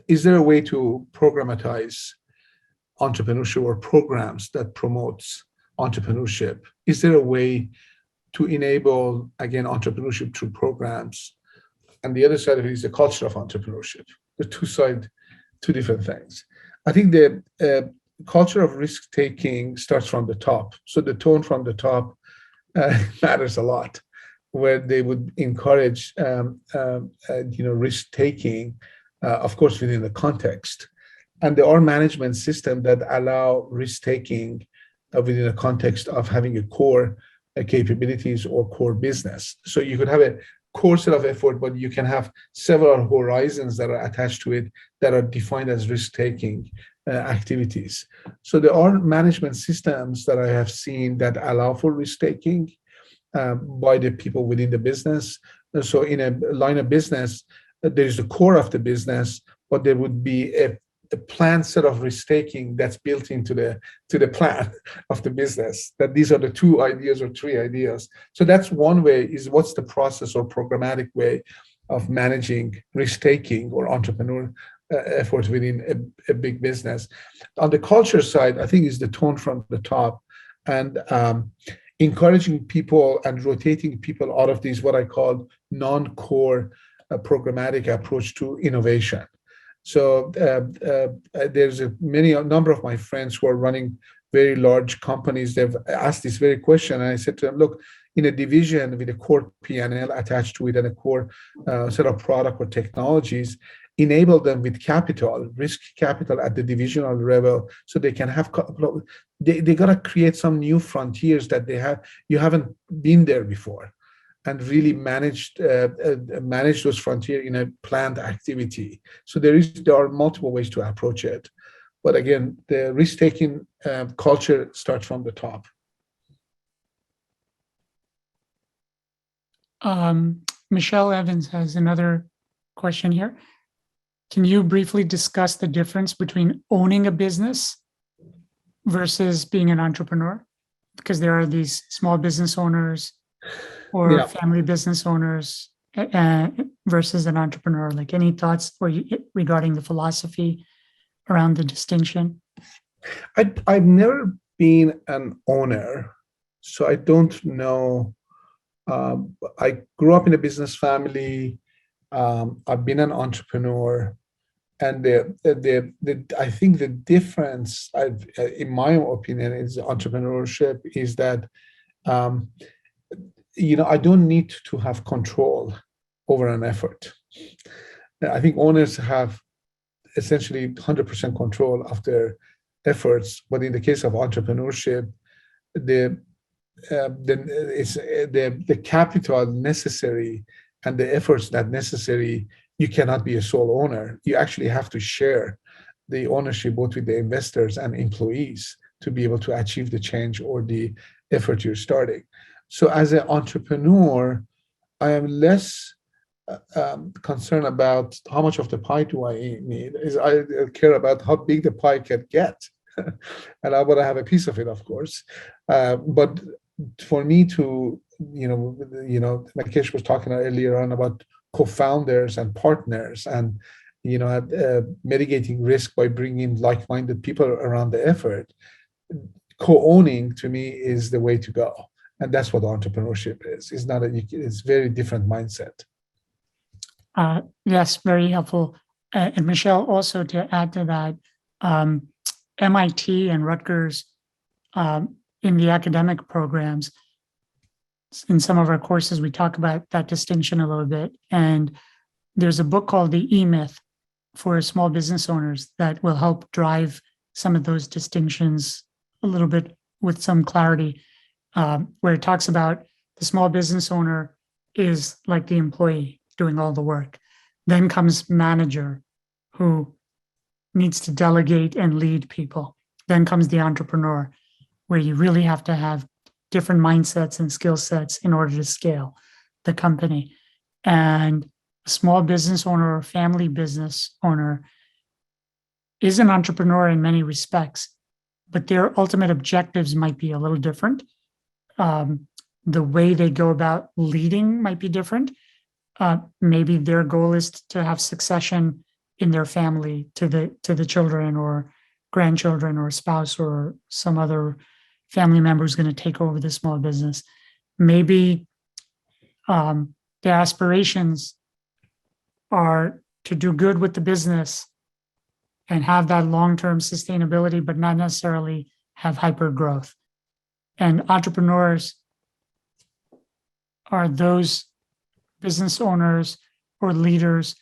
there a way to programatize entrepreneurship or programs that promotes entrepreneurship? Is there a way to enable, again, entrepreneurship through programs? And the other side of it is the culture of entrepreneurship. The two different things. I think the culture of risk-taking starts from the top. So the tone from the top matters a lot, where they would encourage risk-taking, of course, within the context. And there are management systems that allow risk-taking within the context of having a core capabilities or core business. So you could have a core set of effort, but you can have several horizons that are attached to it that are defined as risk-taking activities. So there are management systems that I have seen that allow for risk-taking by the people within the business. So in a line of business, there is the core of the business, but there would be a planned set of risk-taking that's built into the plan of the business, that these are the 2 ideas or 3 ideas. So that's one way, is what's the process or programmatic way of managing risk-taking or effort within a big business. On the culture side, I think is the tone from the top, and encouraging people and rotating people out of these what I call non-core programmatic approach to innovation. So there's a number of my friends who are running very large companies. They've asked this very question, and I said to them, look, in a division with a core P&L attached to it and a core set of product or technologies, enable them with capital, risk capital at the divisional level, so they can have. They got to create some new frontiers that you haven't been there before, and really manage those frontiers in a planned activity. So there are multiple ways to approach it, but again, the risk-taking culture starts from the top. Michelle Evans has another question here. Can you briefly discuss the difference between owning a business versus being an entrepreneur? Because there are these small business owners or family business owners versus an entrepreneur. Like, any thoughts regarding the philosophy around the distinction? I've never been an owner, so I don't know. I grew up in a business family. I've been an entrepreneur, and I think the difference, in my opinion, is entrepreneurship is that I don't need to have control over an effort. I think owners have essentially 100% control of their efforts, but in the case of entrepreneurship, the capital necessary and the efforts that necessary, you cannot be a sole owner. You actually have to share the ownership both with the investors and employees to be able to achieve the change or the effort you're starting. So as an entrepreneur, I am less concerned about how much of the pie do I need. I care about how big the pie can get. And I want to have a piece of it, of course. But for me to, Mukesh was talking earlier on about co-founders and partners and, mitigating risk by bringing like-minded people around the effort. Co-owning to me is the way to go. And that's what entrepreneurship is. It's very different mindset. Yes, very helpful. And Michelle, also to add to that, MIT and Rutgers, in the academic programs, in some of our courses, we talk about that distinction a little bit. And there's a book called The E-Myth for small business owners that will help drive some of those distinctions a little bit with some clarity, where it talks about the small business owner is like the employee doing all the work. Then comes manager, who needs to delegate and lead people. Then comes the entrepreneur, where you really have to have different mindsets and skill sets in order to scale the company. And a small business owner or family business owner is an entrepreneur in many respects, but their ultimate objectives might be a little different. The way they go about leading might be different. Maybe their goal is to have succession in their family to the children or grandchildren or spouse or some other family member who's going to take over the small business. Maybe their aspirations are to do good with the business and have that long-term sustainability, but not necessarily have hyper growth. And entrepreneurs are those business owners or leaders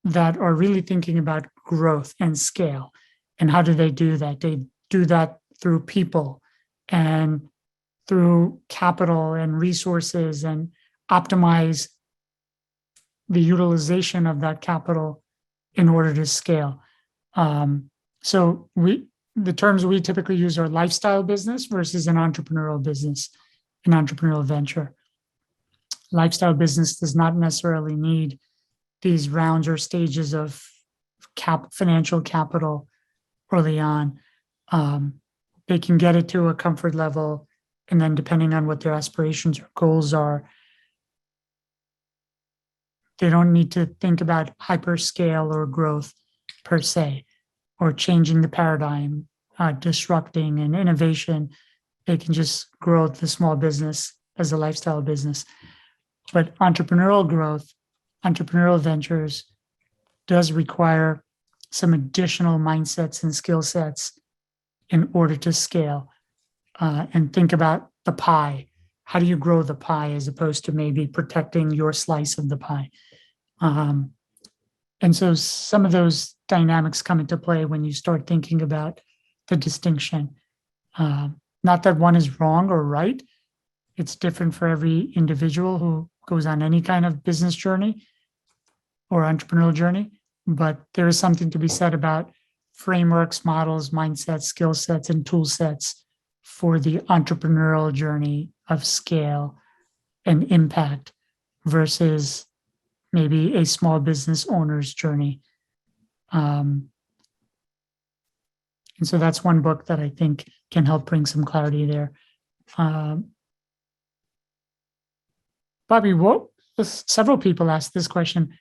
that are really thinking about growth and scale. And how do they do that? They do that through people and through capital and resources, and optimize the utilization of that capital in order to scale. So the terms we typically use are lifestyle business versus an entrepreneurial business, an entrepreneurial venture. Lifestyle business does not necessarily need these rounds or stages of financial capital early on. They can get it to a comfort level, and then depending on what their aspirations or goals are, they don't need to think about hyperscale or growth per se, or changing the paradigm, disrupting and innovation. They can just grow the small business as a lifestyle business. But entrepreneurial growth, entrepreneurial ventures does require some additional mindsets and skill sets in order to scale. And think about the pie. How do you grow the pie as opposed to maybe protecting your slice of the pie? And so some of those dynamics come into play when you start thinking about the distinction. Not that one is wrong or right. It's different for every individual who goes on any kind of business journey or entrepreneurial journey. But there is something to be said about frameworks, models, mindsets, skill sets, and tool sets for the entrepreneurial journey of scale and impact versus maybe a small business owner's journey. And so that's one book that I think can help bring some clarity there. Bobby, several people asked this question.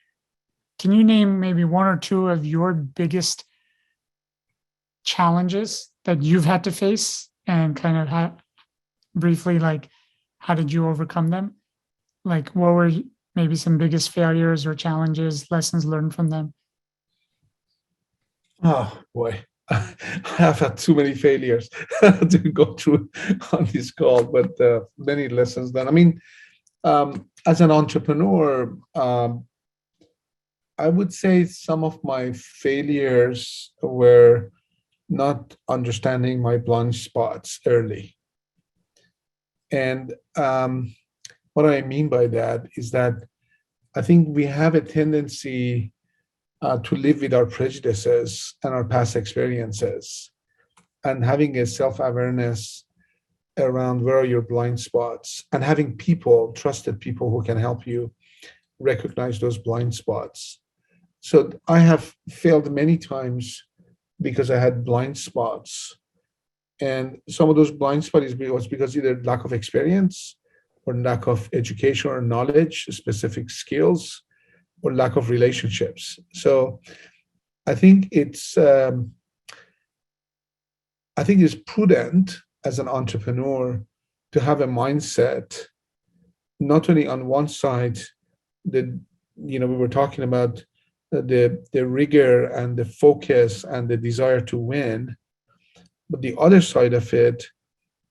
Can you name maybe one or two of your biggest challenges that you've had to face and kind of briefly, like, how did you overcome them? Like, what were maybe some biggest failures or challenges, lessons learned from them? Oh boy, I have had too many failures to go through on this call, but many lessons learned. I mean, as an entrepreneur, I would say some of my failures were not understanding my blind spots early. And what I mean by that is that I think we have a tendency to live with our prejudices and our past experiences, and having a self-awareness around where are your blind spots, and having people, trusted people who can help you recognize those blind spots. So I have failed many times because I had blind spots. And some of those blind spots was because either lack of experience or lack of education or knowledge, specific skills, or lack of relationships. So I think it's prudent as an entrepreneur to have a mindset, not only on one side, that, we were talking about the rigor and the focus and the desire to win, but the other side of it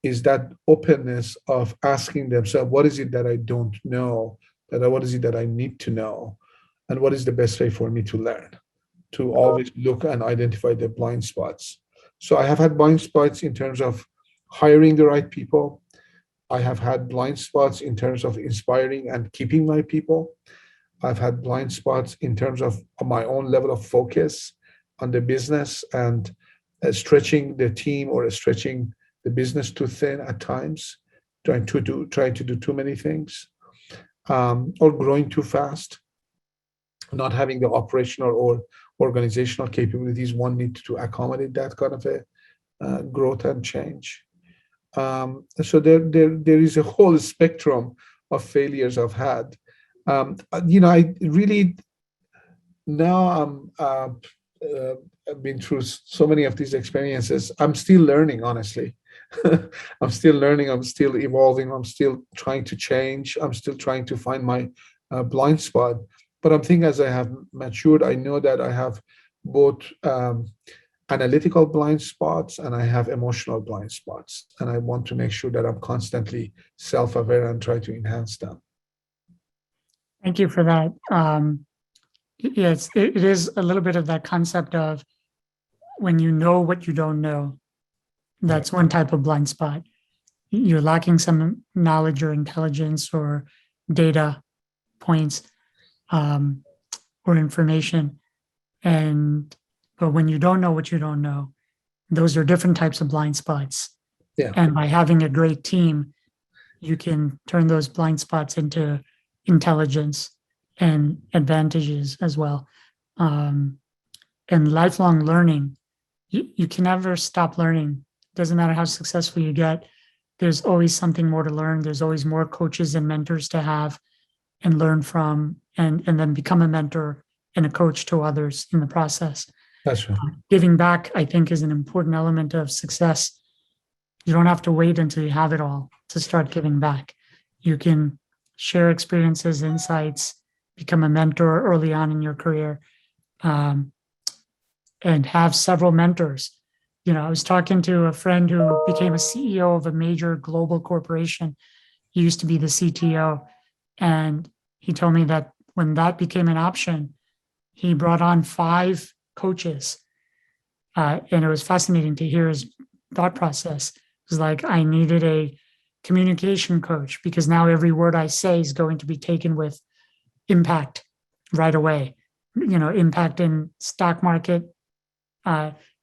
is that openness of asking themselves, what is it that I don't know? What is it that I need to know? And what is the best way for me to learn? To always look and identify the blind spots. So I have had blind spots in terms of hiring the right people. I have had blind spots in terms of inspiring and keeping my people. I've had blind spots in terms of my own level of focus on the business and stretching the team or stretching the business too thin at times, trying to do too many things, or growing too fast, not having the operational or organizational capabilities one needs to accommodate that kind of a growth and change. So there is a whole spectrum of failures I've had. I really, now I've been through so many of these experiences. I'm still learning, honestly. I'm still learning. I'm still evolving. I'm still trying to change. I'm still trying to find my blind spot. But I'm thinking as I have matured, I know that I have both analytical blind spots and I have emotional blind spots. And I want to make sure that I'm constantly self-aware and try to enhance them. Thank you for that. Yes, it is a little bit of that concept of when you know what you don't know. That's one type of blind spot. You're lacking some knowledge or intelligence or data points or information. But when you don't know what you don't know, those are different types of blind spots. Yeah. And by having a great team, you can turn those blind spots into intelligence and advantages as well. And lifelong learning, you can never stop learning. Doesn't matter how successful you get. There's always something more to learn. There's always more coaches and mentors to have and learn from, and then become a mentor and a coach to others in the process. That's right. Giving back, I think, is an important element of success. You don't have to wait until you have it all to start giving back. You can share experiences, insights, become a mentor early on in your career, and have several mentors. I was talking to a friend who became a CEO of a major global corporation. He used to be the CTO. And he told me that when that became an option, he brought on 5 coaches. And it was fascinating to hear his thought process. It was like, I needed a communication coach because now every word I say is going to be taken with impact right away. Impact in stock market,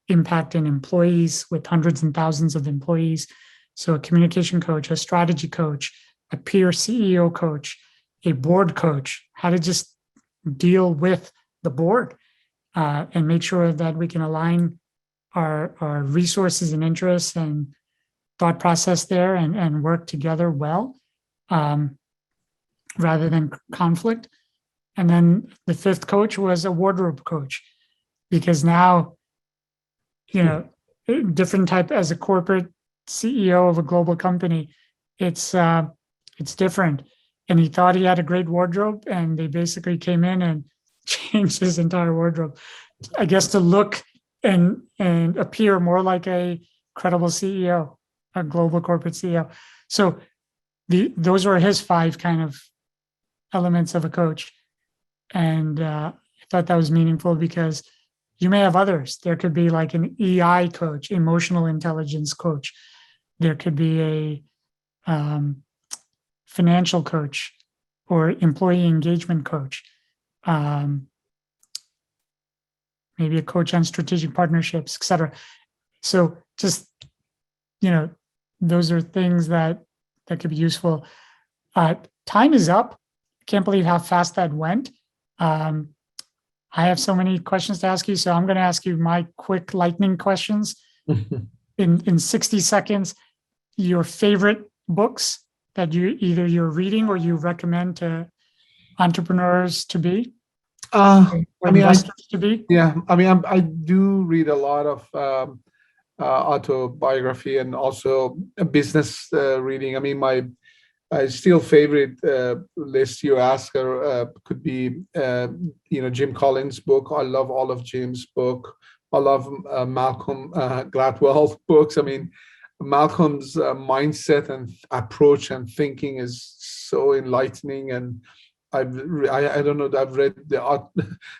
impact in employees with hundreds and thousands of employees. So a communication coach, a strategy coach, a peer CEO coach, a board coach, how to just deal with the board and make sure that we can align our resources and interests and thought process there and work together well rather than conflict. And then the 5th coach was a wardrobe coach, because now, different type as a corporate CEO of a global company, it's different. And he thought he had a great wardrobe, and they basically came in and changed his entire wardrobe, I guess, to look and appear more like a credible CEO, a global corporate CEO. So those were his 5 kind of elements of a coach. And I thought that was meaningful because you may have others. There could be like an EI coach, emotional intelligence coach. There could be a financial coach or employee engagement coach. Maybe a coach on strategic partnerships, et cetera. So just, those are things that could be useful. Time is up. Can't believe how fast that went. I have so many questions to ask you, so I'm going to ask you my quick lightning questions in 60 seconds. Your favorite books that you're reading or you recommend to entrepreneurs to be? Investors to be? Yeah, I do read a lot of autobiography and also business reading. My still favorite list you ask could be Jim Collins' book. I love all of Jim's book. I love Malcolm Gladwell books. Malcolm's mindset and approach and thinking is so enlightening, and I don't know. I've read the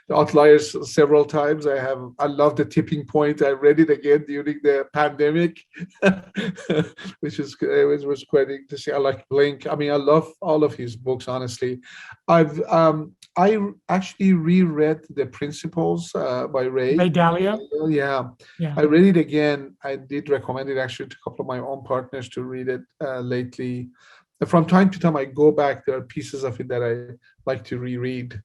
Outliers several times. I love The Tipping Point. I read it again during the pandemic, which was quite interesting. I like Blink. I love all of his books. Honestly, I actually reread The Principles by Ray Dalio. Yeah. I read it again. I did recommend it actually to a couple of my own partners to read it lately. From time to time, I go back. There are pieces of it that I like to reread.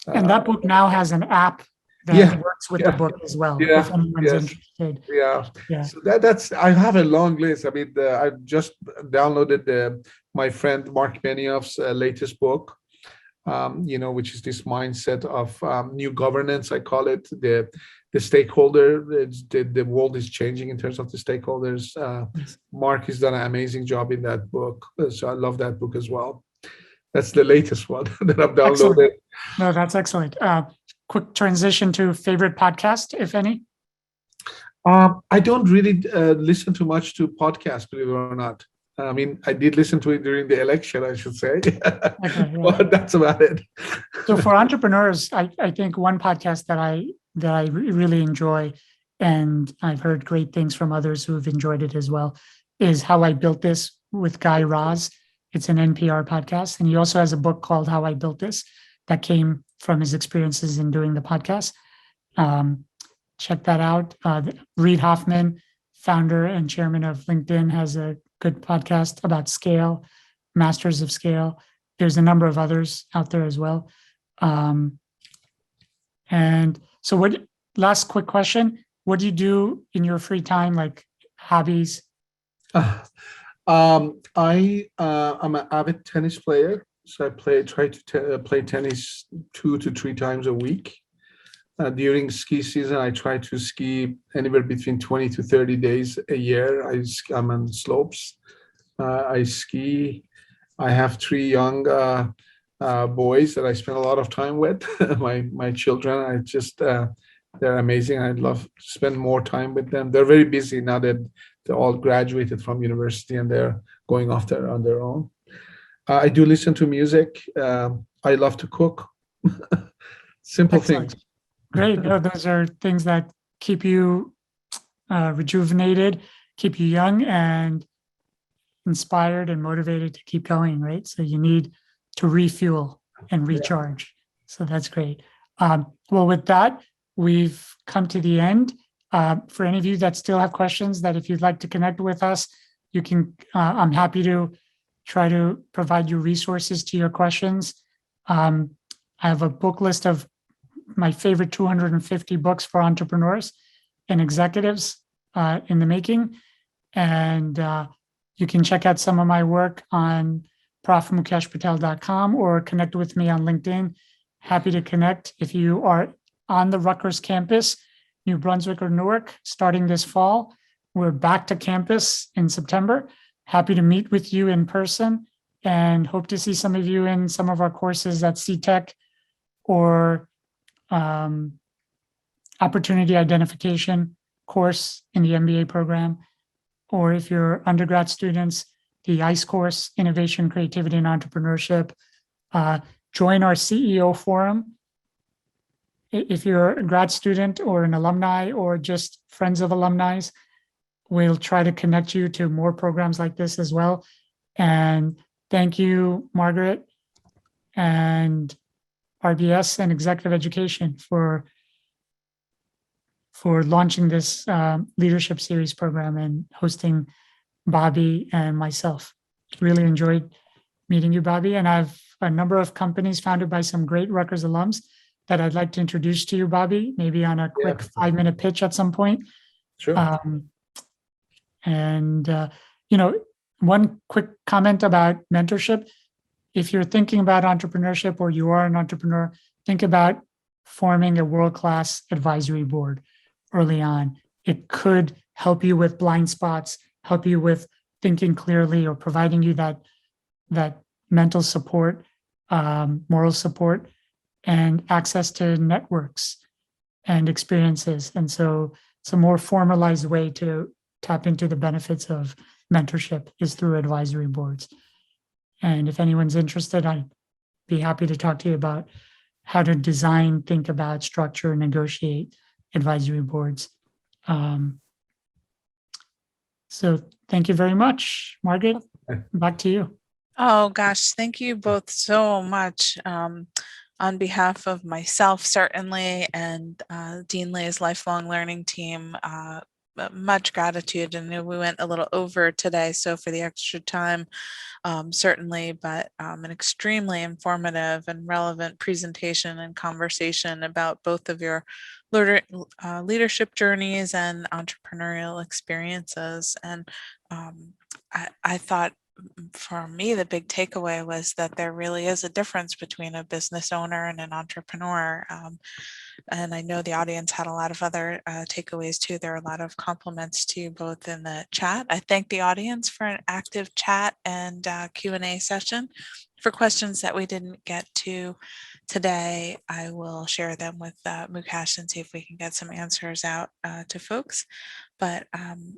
And that book now has an app that works with the book as well. If anyone's interested. Yeah. So that's. I have a long list. I just downloaded my friend Mark Benioff's latest book. Which is this mindset of new governance. I call it the stakeholder. The world is changing in terms of the stakeholders. Mark has done an amazing job in that book, so I love that book as well. That's the latest one that I've downloaded. Excellent. No, that's excellent. Quick transition to favorite podcast, if any. I don't really listen too much to podcasts, believe it or not. I did listen to it during the election, I should say. Okay, but that's about it. So for entrepreneurs, I think one podcast that I really enjoy, and I've heard great things from others who have enjoyed it as well, is How I Built This with Guy Raz. It's an NPR podcast. And he also has a book called How I Built This that came from his experiences in doing the podcast. Check that out. Reid Hoffman, founder and chairman of LinkedIn, has a good podcast about scale, Masters of Scale. There's a number of others out there as well. And so last quick question, what do you do in your free time, like hobbies? I'm an avid tennis player. So I try to play tennis 2 to 3 times a week. During ski season, I try to ski anywhere between 20 to 30 days a year. I'm on slopes. I ski. I have three young boys that I spend a lot of time with. my children, they're amazing. I'd love to spend more time with them. They're very busy now that they all graduated from university and they're going off on their own. I do listen to music. I love to cook. Simple Excellent. things. Great. No, those are things that keep you rejuvenated, keep you young and inspired and motivated to keep going, right? So you need to refuel and recharge. So that's great. Well, with that, we've come to the end. For any of you that still have questions, that if you'd like to connect with us, you can, I'm happy to try to provide you resources to your questions. I have a book list of my favorite 250 books for entrepreneurs and executives in the making. And you can check out some of my work on profmukeshpatel.com or connect with me on LinkedIn. Happy to connect. If you are on the Rutgers campus, New Brunswick or Newark, starting this fall, we're back to campus in September. Happy to meet with you in person and hope to see some of you in some of our courses at CTech or opportunity identification course in the MBA program. Or if you're undergrad students, the ICE course, Innovation, Creativity, and Entrepreneurship. Join our CEO forum. If you're a grad student or an alumni or just friends of alumni, we'll try to connect you to more programs like this as well. And thank you, Margaret and RBS and Executive Education for launching this leadership series program and hosting Bobby and myself. Really enjoyed meeting you, Bobby. And I have a number of companies founded by some great Rutgers alums that I'd like to introduce to you, Bobby, maybe on a quick 5-minute pitch at some point. Sure. One quick comment about mentorship. If you're thinking about entrepreneurship or you are an entrepreneur, think about forming a world-class advisory board early on. It could help you with blind spots, help you with thinking clearly, or providing you that mental support, moral support, and access to networks and experiences. And so it's a more formalized way to tap into the benefits of mentorship is through advisory boards. And if anyone's interested, I'd be happy to talk to you about how to design, think about, structure, negotiate advisory boards. So thank you very much, Margaret. Back to you. Oh gosh, thank you both so much. On behalf of myself, certainly, and Dean Lay's lifelong learning team, much gratitude. And we went a little over today, so for the extra time, certainly, but an extremely informative and relevant presentation and conversation about both of your leadership journeys and entrepreneurial experiences. And I thought, for me, the big takeaway was that there really is a difference between a business owner and an entrepreneur. And I know the audience had a lot of other takeaways too. There are a lot of compliments to you both in the chat. I thank the audience for an active chat and Q&A session. For questions that we didn't get to today, I will share them with Mukesh and see if we can get some answers out to folks. But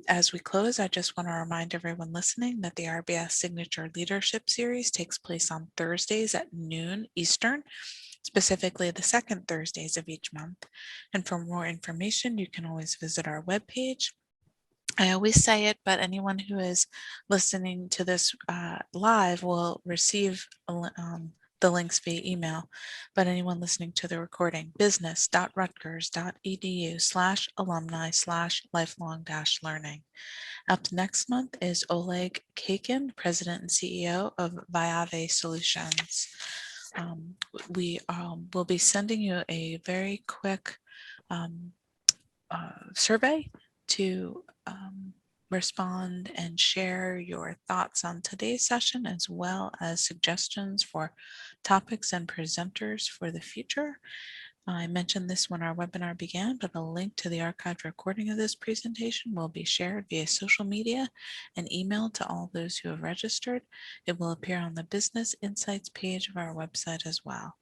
as we close, I just want to remind everyone listening that the RBS Signature Leadership Series takes place on Thursdays at noon Eastern, specifically the second Thursdays of each month. And for more information, you can always visit our webpage. I always say it, but anyone who is listening to this live will receive the links via email, but anyone listening to the recording, business.rutgers.edu/alumni/lifelong-learning. Up next month is Oleg Kakin, President and CEO of Viave Solutions. We will be sending you a very quick survey to respond and share your thoughts on today's session, as well as suggestions for topics and presenters for the future. I mentioned this when our webinar began, but a link to the archived recording of this presentation will be shared via social media and emailed to all those who have registered. It will appear on the Business Insights page of our website as well.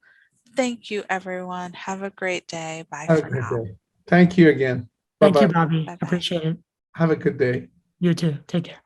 Thank you, everyone. Have a great day. Bye Have a for good now. day. Thank you again. Thank you, Bye-bye. Bobby. Bye-bye. Appreciate it. Have a good day. You too. Take care.